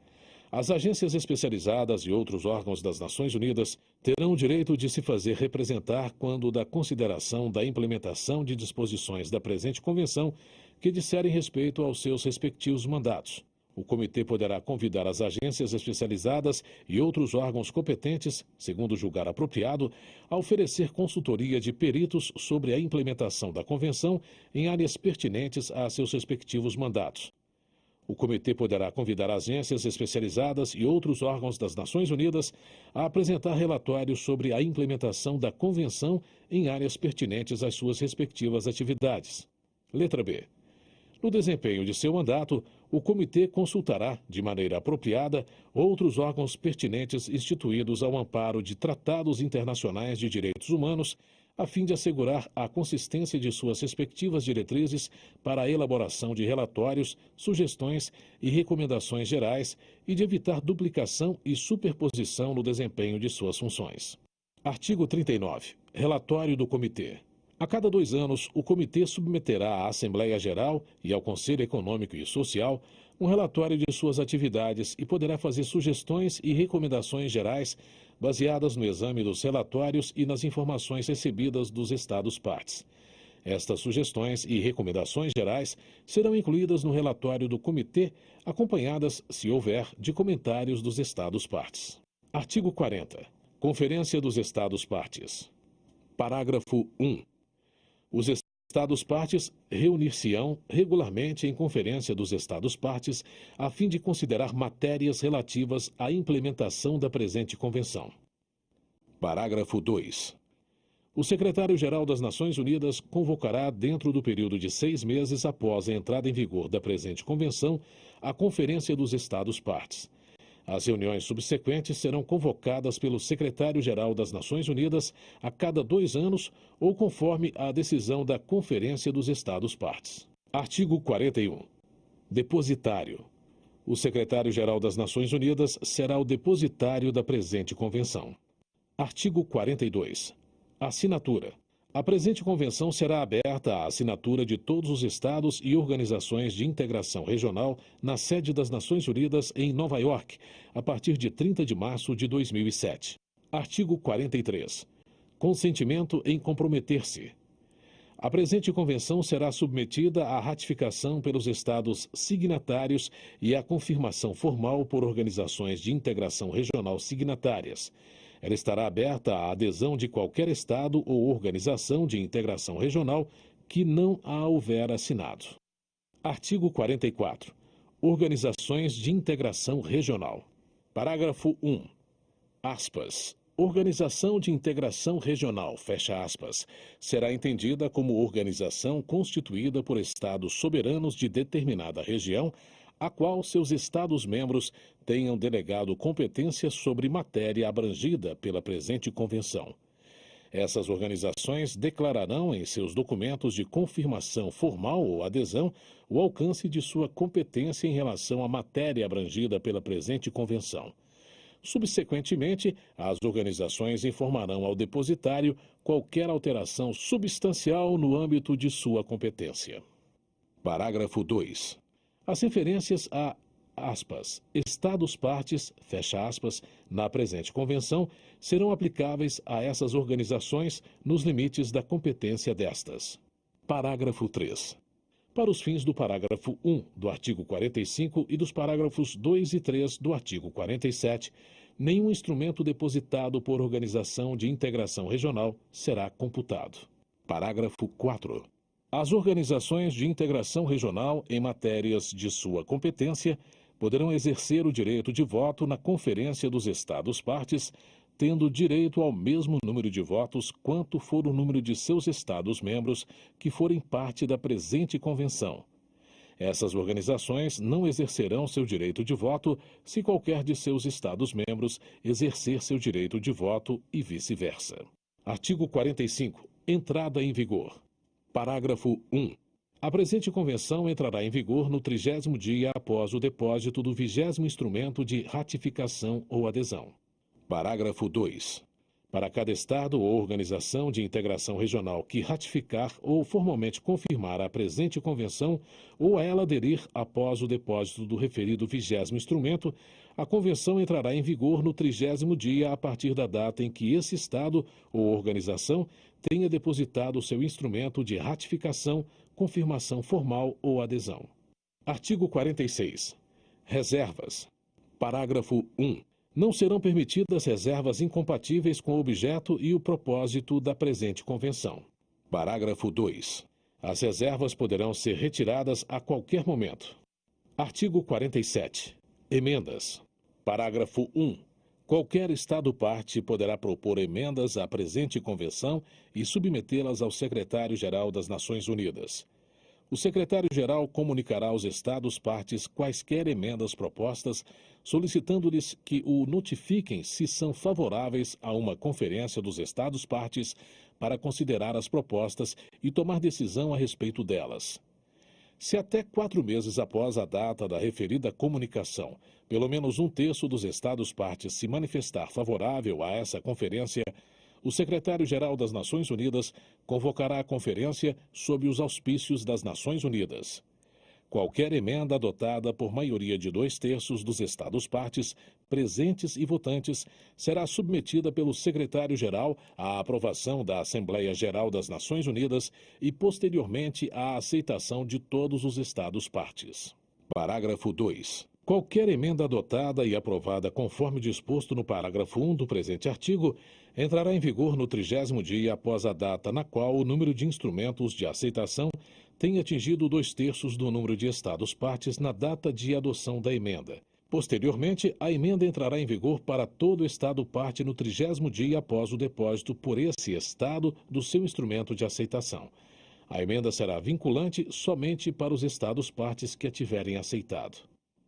As agências especializadas e outros órgãos das Nações Unidas terão o direito de se fazer representar quando da consideração da implementação de disposições da presente Convenção que disserem respeito aos seus respectivos mandatos, O comitê poderá convidar as agências especializadas e outros órgãos competentes, segundo julgar apropriado, a oferecer consultoria de peritos sobre a implementação da Convenção em áreas pertinentes a seus respectivos mandatos. O comitê poderá convidar agências especializadas e outros órgãos das Nações Unidas a apresentar relatórios sobre a implementação da Convenção em áreas pertinentes às suas respectivas atividades. Letra B. No desempenho de seu mandato, o comitê consultará, de maneira apropriada, outros órgãos pertinentes instituídos ao amparo de tratados internacionais de direitos humanos, a fim de assegurar a consistência de suas respectivas diretrizes para a elaboração de relatórios, sugestões e recomendações gerais e de evitar duplicação e superposição no desempenho de suas funções. Artigo 39. Relatório do Comitê. A cada 2 anos, o Comitê submeterá à Assembleia Geral e ao Conselho Econômico e Social um relatório de suas atividades e poderá fazer sugestões e recomendações gerais baseadas no exame dos relatórios e nas informações recebidas dos Estados-partes. Estas sugestões e recomendações gerais serão incluídas no relatório do Comitê, acompanhadas, se houver, de comentários dos Estados-partes. Artigo 40. Conferência dos Estados-partes. Parágrafo 1. Os Estados-partes reunir-se-ão regularmente em Conferência dos Estados-partes a fim de considerar matérias relativas à implementação da presente Convenção. Parágrafo 2. O Secretário-Geral das Nações Unidas convocará, dentro do período de 6 meses após a entrada em vigor da presente Convenção, a Conferência dos Estados-partes. As reuniões subsequentes serão convocadas pelo Secretário-Geral das Nações Unidas a cada 2 anos ou conforme a decisão da Conferência dos Estados-partes. Artigo 41. Depositário. O Secretário-Geral das Nações Unidas será o depositário da presente Convenção. Artigo 42. Assinatura. A presente convenção será aberta à assinatura de todos os estados e organizações de integração regional na sede das Nações Unidas em Nova York, a partir de 30 de março de 2007. Artigo 43. Consentimento em comprometer-se. A presente convenção será submetida à ratificação pelos estados signatários e à confirmação formal por organizações de integração regional signatárias. Ela estará aberta à adesão de qualquer estado ou organização de integração regional que não a houver assinado. Artigo 44. Organizações de integração regional. Parágrafo 1. Aspas. Organização de integração regional, fecha aspas, será entendida como organização constituída por estados soberanos de determinada região, a qual seus Estados-membros tenham delegado competência sobre matéria abrangida pela presente Convenção. Essas organizações declararão em seus documentos de confirmação formal ou adesão o alcance de sua competência em relação à matéria abrangida pela presente Convenção. Subsequentemente, as organizações informarão ao depositário qualquer alteração substancial no âmbito de sua competência. Parágrafo 2. As referências a, aspas, Estados-partes, fecha aspas, na presente Convenção, serão aplicáveis a essas organizações nos limites da competência destas. Parágrafo 3. Para os fins do parágrafo 1 do artigo 45 e dos parágrafos 2 e 3 do artigo 47, nenhum instrumento depositado por organização de integração regional será computado. Parágrafo 4. As organizações de integração regional em matérias de sua competência poderão exercer o direito de voto na Conferência dos Estados-partes, tendo direito ao mesmo número de votos quanto for o número de seus Estados-membros que forem parte da presente Convenção. Essas organizações não exercerão seu direito de voto se qualquer de seus Estados-membros exercer seu direito de voto e vice-versa. Artigo 45. Entrada em vigor. Parágrafo 1. A presente Convenção entrará em vigor no 30º dia após o depósito do 20º instrumento de ratificação ou adesão. Parágrafo 2. Para cada Estado ou organização de integração regional que ratificar ou formalmente confirmar a presente Convenção ou a ela aderir após o depósito do referido 20º instrumento, a Convenção entrará em vigor no 30º dia a partir da data em que esse Estado ou organização tenha depositado o seu instrumento de ratificação, confirmação formal ou adesão. Artigo 46. Reservas. Parágrafo 1. Não serão permitidas reservas incompatíveis com o objeto e o propósito da presente convenção. Parágrafo 2. As reservas poderão ser retiradas a qualquer momento. Artigo 47. Emendas. Parágrafo 1. Qualquer Estado-parte poderá propor emendas à presente convenção e submetê-las ao Secretário-Geral das Nações Unidas. O secretário-geral comunicará aos Estados-partes quaisquer emendas propostas, solicitando-lhes que o notifiquem se são favoráveis a uma conferência dos Estados-partes para considerar as propostas e tomar decisão a respeito delas. Se até 4 meses após a data da referida comunicação, pelo menos 1/3 dos Estados-partes se manifestar favorável a essa conferência, o secretário-geral das Nações Unidas convocará a conferência sob os auspícios das Nações Unidas. Qualquer emenda adotada por maioria de 2/3 dos Estados-partes, presentes e votantes, será submetida pelo secretário-geral à aprovação da Assembleia Geral das Nações Unidas e, posteriormente, à aceitação de todos os Estados-partes. Parágrafo 2. Qualquer emenda adotada e aprovada conforme disposto no parágrafo 1 do presente artigo entrará em vigor no 30º dia após a data na qual o número de instrumentos de aceitação tenha atingido 2/3 do número de Estados-partes na data de adoção da emenda. Posteriormente, a emenda entrará em vigor para todo Estado-parte no 30º dia após o depósito por esse Estado do seu instrumento de aceitação. A emenda será vinculante somente para os Estados-partes que a tiverem aceitado.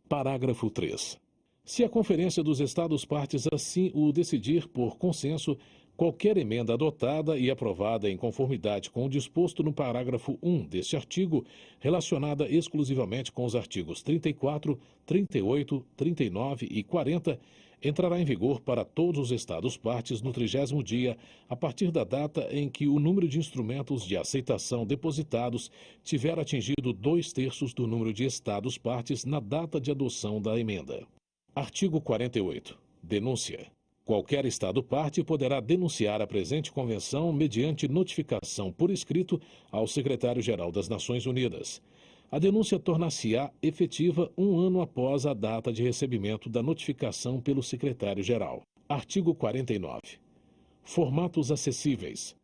Parágrafo 3. Se a Conferência dos Estados-partes assim o decidir por consenso, qualquer emenda adotada e aprovada em conformidade com o disposto no parágrafo 1 deste artigo, relacionada exclusivamente com os artigos 34, 38, 39 e 40, entrará em vigor para todos os Estados-partes no 30º dia, a partir da data em que o número de instrumentos de aceitação depositados tiver atingido 2/3 do número de Estados-partes na data de adoção da emenda. Artigo 48. Denúncia. Qualquer Estado-parte poderá denunciar a presente convenção mediante notificação por escrito ao Secretário-Geral das Nações Unidas. A denúncia tornar-se-á efetiva 1 ano após a data de recebimento da notificação pelo Secretário-Geral. Artigo 49. Formatos acessíveis.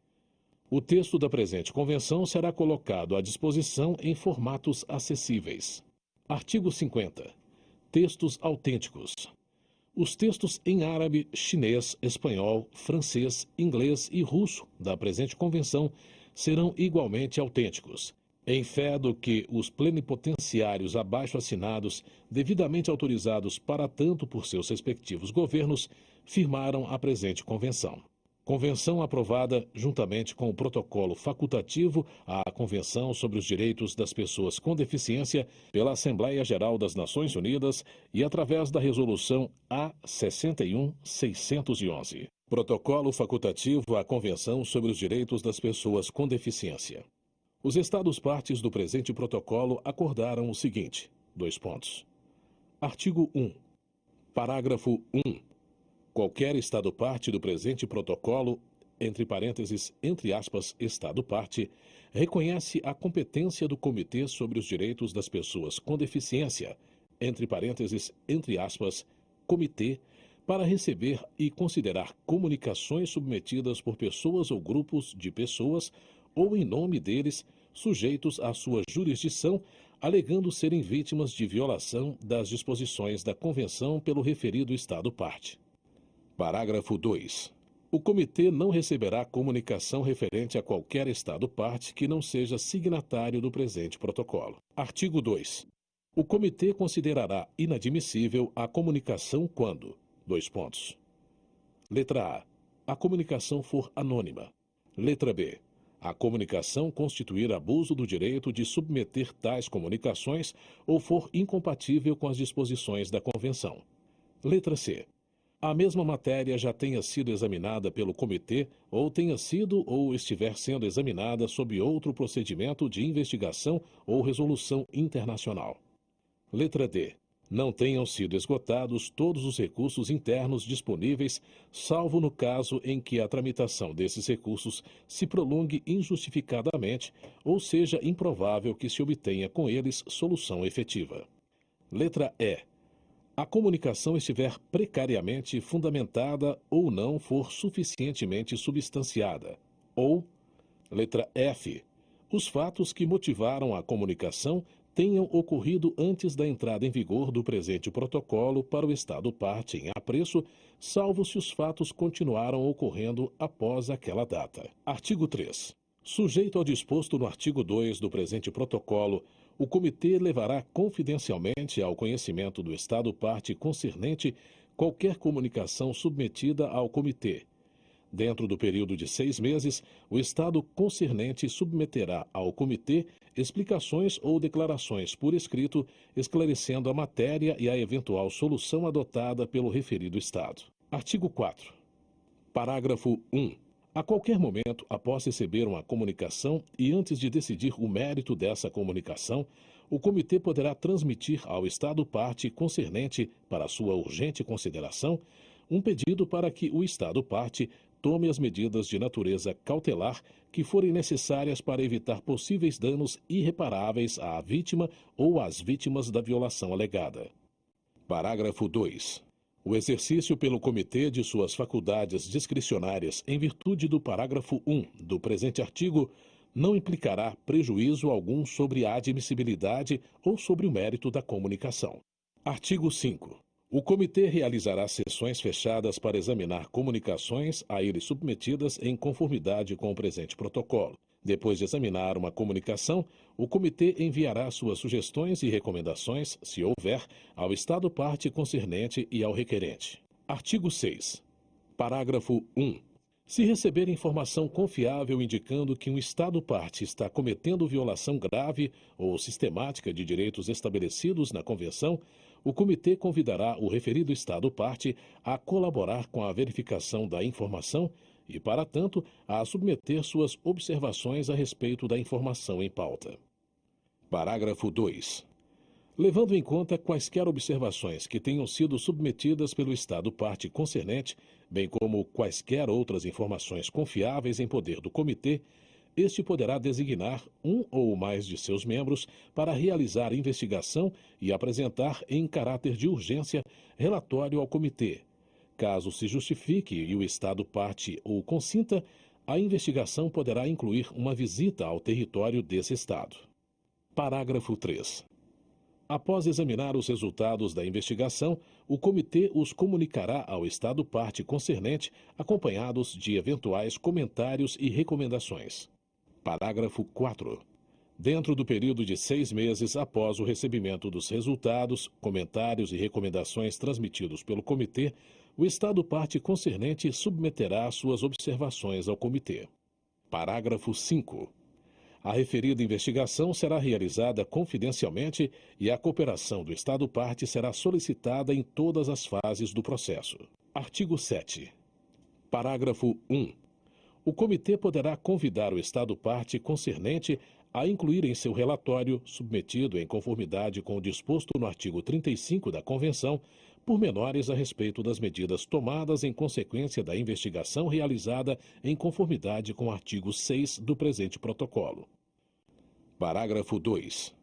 O texto da presente convenção será colocado à disposição em formatos acessíveis. Artigo 50. Textos autênticos. Os textos em árabe, chinês, espanhol, francês, inglês e russo da presente convenção serão igualmente autênticos, em fé do que os plenipotenciários abaixo assinados, devidamente autorizados para tanto por seus respectivos governos, firmaram a presente convenção. Convenção aprovada juntamente com o protocolo facultativo à Convenção sobre os Direitos das Pessoas com Deficiência pela Assembleia Geral das Nações Unidas e através da Resolução A61-611. Protocolo facultativo à Convenção sobre os Direitos das Pessoas com Deficiência. Os Estados-partes do presente protocolo acordaram o seguinte: Artigo 1. Parágrafo 1. Qualquer Estado-parte do presente protocolo, entre aspas, Estado-parte, reconhece a competência do Comitê sobre os Direitos das Pessoas com Deficiência, entre aspas, Comitê, para receber e considerar comunicações submetidas por pessoas ou grupos de pessoas ou em nome deles, sujeitos à sua jurisdição, alegando serem vítimas de violação das disposições da Convenção pelo referido Estado-parte. Parágrafo 2. O Comitê não receberá comunicação referente a qualquer Estado-parte que não seja signatário do presente protocolo. Artigo 2. O Comitê considerará inadmissível a comunicação quando: Letra A. A comunicação for anônima. Letra B. A comunicação constituir abuso do direito de submeter tais comunicações ou for incompatível com as disposições da Convenção. Letra C. A mesma matéria já tenha sido examinada pelo Comitê ou tenha sido ou estiver sendo examinada sob outro procedimento de investigação ou resolução internacional. Letra D. Não tenham sido esgotados todos os recursos internos disponíveis, salvo no caso em que a tramitação desses recursos se prolongue injustificadamente ou seja improvável que se obtenha com eles solução efetiva. Letra E. a comunicação estiver precariamente fundamentada ou não for suficientemente substanciada. Ou, letra F, os fatos que motivaram a comunicação tenham ocorrido antes da entrada em vigor do presente protocolo para o Estado parte em apreço, salvo se os fatos continuaram ocorrendo após aquela data. Artigo 3. Sujeito ao disposto no artigo 2 do presente protocolo, o Comitê levará confidencialmente ao conhecimento do Estado parte concernente qualquer comunicação submetida ao Comitê. Dentro do período de 6 meses, o Estado concernente submeterá ao Comitê explicações ou declarações por escrito, esclarecendo a matéria e a eventual solução adotada pelo referido Estado. Artigo 4. Parágrafo 1. A qualquer momento, após receber uma comunicação e antes de decidir o mérito dessa comunicação, o Comitê poderá transmitir ao Estado parte concernente, para sua urgente consideração, um pedido para que o Estado parte tome as medidas de natureza cautelar que forem necessárias para evitar possíveis danos irreparáveis à vítima ou às vítimas da violação alegada. Parágrafo 2. O exercício pelo Comitê de suas faculdades discricionárias em virtude do parágrafo 1 do presente artigo não implicará prejuízo algum sobre a admissibilidade ou sobre o mérito da comunicação. Artigo 5. O Comitê realizará sessões fechadas para examinar comunicações a ele submetidas em conformidade com o presente protocolo. Depois de examinar uma comunicação, o Comitê enviará suas sugestões e recomendações, se houver, ao Estado parte concernente e ao requerente. Artigo 6. Parágrafo 1. Se receber informação confiável indicando que um Estado parte está cometendo violação grave ou sistemática de direitos estabelecidos na Convenção, o Comitê convidará o referido Estado parte a colaborar com a verificação da informação e, para tanto, a submeter suas observações a respeito da informação em pauta. Parágrafo 2. Levando em conta quaisquer observações que tenham sido submetidas pelo Estado parte concernente, bem como quaisquer outras informações confiáveis em poder do Comitê, este poderá designar um ou mais de seus membros para realizar investigação e apresentar em caráter de urgência relatório ao Comitê. Caso se justifique e o Estado parte o consinta, a investigação poderá incluir uma visita ao território desse Estado. Parágrafo 3. Após examinar os resultados da investigação, o Comitê os comunicará ao Estado parte concernente, acompanhados de eventuais comentários e recomendações. Parágrafo 4. Dentro do período de 6 meses após o recebimento dos resultados, comentários e recomendações transmitidos pelo Comitê, o Estado parte concernente submeterá suas observações ao Comitê. Parágrafo 5. A referida investigação será realizada confidencialmente e a cooperação do Estado parte será solicitada em todas as fases do processo. Artigo 7. Parágrafo 1. O Comitê poderá convidar o Estado parte concernente a incluir em seu relatório, submetido em conformidade com o disposto no artigo 35 da Convenção, pormenores a respeito das medidas tomadas em consequência da investigação realizada em conformidade com o artigo 6 do presente protocolo. Parágrafo 2.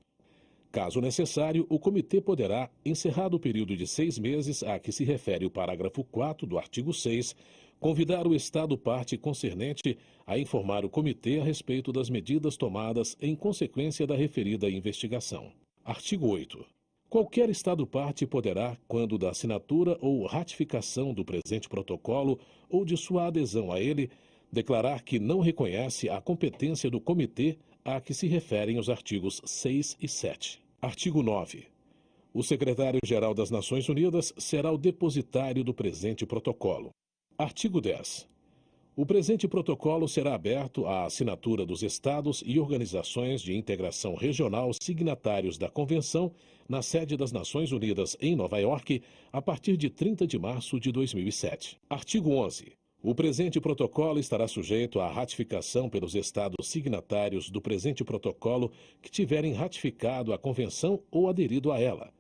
Caso necessário, o Comitê poderá, encerrado o período de 6 meses a que se refere o parágrafo 4 do artigo 6, convidar o Estado parte concernente a informar o Comitê a respeito das medidas tomadas em consequência da referida investigação. Artigo 8. Qualquer Estado parte poderá, quando da assinatura ou ratificação do presente protocolo ou de sua adesão a ele, declarar que não reconhece a competência do Comitê a que se referem os artigos 6 e 7. Artigo 9. O Secretário-Geral das Nações Unidas será o depositário do presente protocolo. Artigo 10. O presente protocolo será aberto à assinatura dos Estados e organizações de integração regional signatários da Convenção na sede das Nações Unidas em Nova York a partir de 30 de março de 2007. Artigo 11. O presente protocolo estará sujeito à ratificação pelos Estados signatários do presente protocolo que tiverem ratificado a Convenção ou aderido a ela.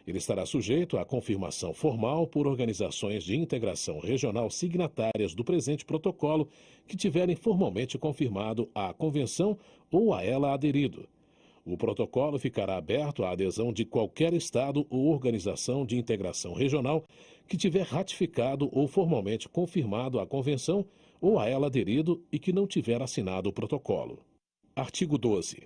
Ele estará sujeito à confirmação formal por organizações de integração regional signatárias do presente protocolo que tiverem formalmente confirmado a Convenção ou a ela aderido. O protocolo ficará aberto à adesão de qualquer Estado ou organização de integração regional que tiver ratificado ou formalmente confirmado a Convenção ou a ela aderido e que não tiver assinado o protocolo. Artigo 12.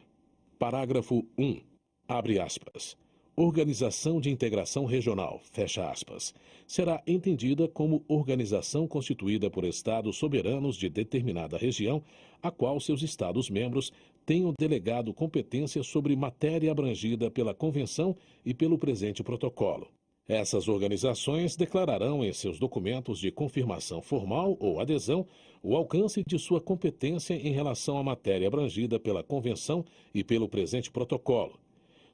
Parágrafo 1. Abre aspas. Organização de Integração Regional, fecha aspas, será entendida como organização constituída por Estados soberanos de determinada região, a qual seus Estados-membros tenham delegado competência sobre matéria abrangida pela Convenção e pelo presente protocolo. Essas organizações declararão em seus documentos de confirmação formal ou adesão o alcance de sua competência em relação à matéria abrangida pela Convenção e pelo presente protocolo.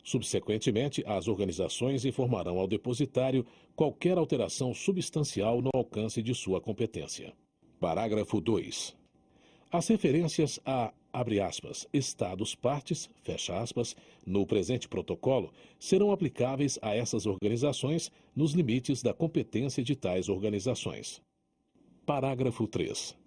Subsequentemente, as organizações informarão ao depositário qualquer alteração substancial no alcance de sua competência. Parágrafo 2. As referências a, abre aspas, Estados partes, fecha aspas, no presente protocolo, serão aplicáveis a essas organizações nos limites da competência de tais organizações. Parágrafo 3.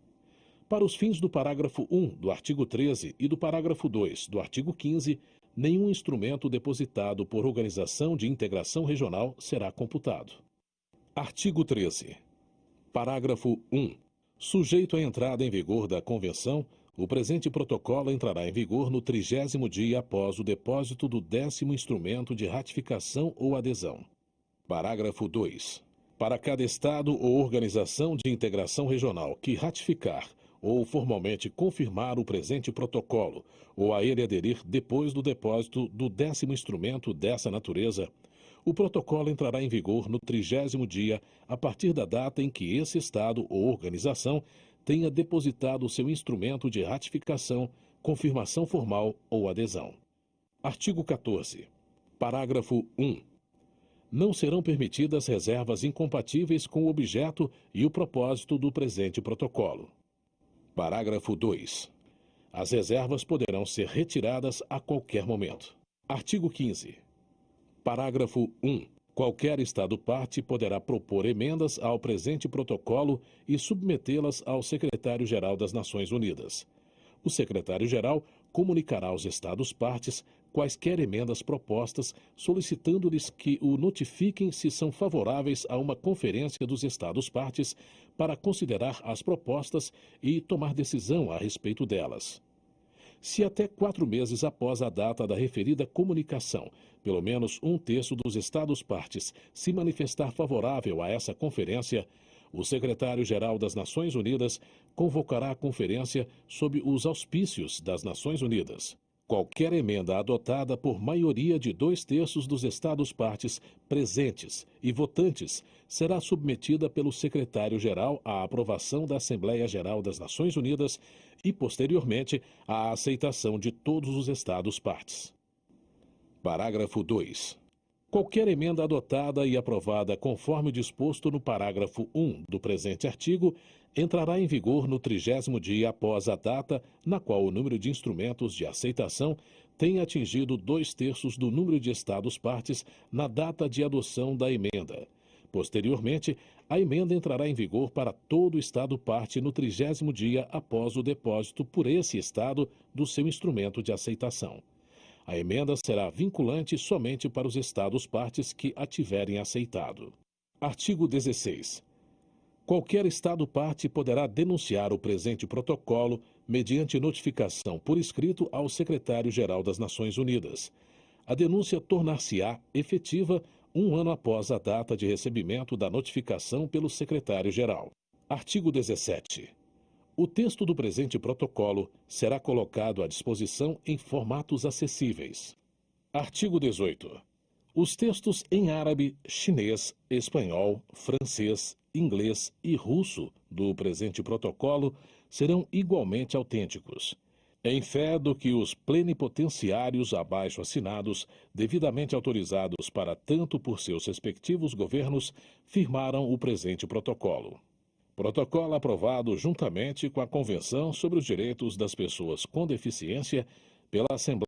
Para os fins do parágrafo 1 do artigo 13 e do parágrafo 2 do artigo 15, nenhum instrumento depositado por organização de integração regional será computado. Artigo 13. Parágrafo 1. Sujeito à entrada em vigor da Convenção, o presente protocolo entrará em vigor no 30º dia após o depósito do 10º instrumento de ratificação ou adesão. Parágrafo 2. Para cada Estado ou organização de integração regional que ratificar ou formalmente confirmar o presente protocolo, ou a ele aderir depois do depósito do 10º instrumento dessa natureza, o protocolo entrará em vigor no 30º dia a partir da data em que esse Estado ou organização tenha depositado seu instrumento de ratificação, confirmação formal ou adesão. Artigo 14. Parágrafo 1. Não serão permitidas reservas incompatíveis com o objeto e o propósito do presente protocolo. Parágrafo 2. As reservas poderão ser retiradas a qualquer momento. Artigo 15. Parágrafo 1. Qualquer Estado-parte poderá propor emendas ao presente protocolo e submetê-las ao Secretário-Geral das Nações Unidas. O Secretário-Geral comunicará aos Estados-partes quaisquer emendas propostas, solicitando-lhes que o notifiquem se são favoráveis a uma conferência dos Estados-partes para considerar as propostas e tomar decisão a respeito delas. Se até 4 meses após a data da referida comunicação, pelo menos 1/3 dos Estados-partes se manifestar favorável a essa conferência, o Secretário-Geral das Nações Unidas convocará a conferência sob os auspícios das Nações Unidas. Qualquer emenda adotada por maioria de 2/3 dos Estados-partes presentes e votantes será submetida pelo Secretário-Geral à aprovação da Assembleia Geral das Nações Unidas e, posteriormente, à aceitação de todos os Estados-partes. Parágrafo 2. Qualquer emenda adotada e aprovada conforme disposto no parágrafo 1 do presente artigo entrará em vigor no 30º dia após a data na qual o número de instrumentos de aceitação tenha atingido 2/3 do número de Estados-partes na data de adoção da emenda. Posteriormente, a emenda entrará em vigor para todo Estado-parte no 30º dia após o depósito por esse Estado do seu instrumento de aceitação. A emenda será vinculante somente para os Estados-partes que a tiverem aceitado. Artigo 16. Qualquer Estado-parte poderá denunciar o presente protocolo mediante notificação por escrito ao Secretário-Geral das Nações Unidas. A denúncia tornar-se-á efetiva 1 ano após a data de recebimento da notificação pelo Secretário-Geral. Artigo 17. O texto do presente protocolo será colocado à disposição em formatos acessíveis. Artigo 18. Os textos em árabe, chinês, espanhol, francês, inglês e russo do presente protocolo serão igualmente autênticos, em fé do que os plenipotenciários abaixo assinados, devidamente autorizados para tanto por seus respectivos governos, firmaram o presente protocolo. Protocolo aprovado juntamente com a Convenção sobre os Direitos das Pessoas com Deficiência pela Assembleia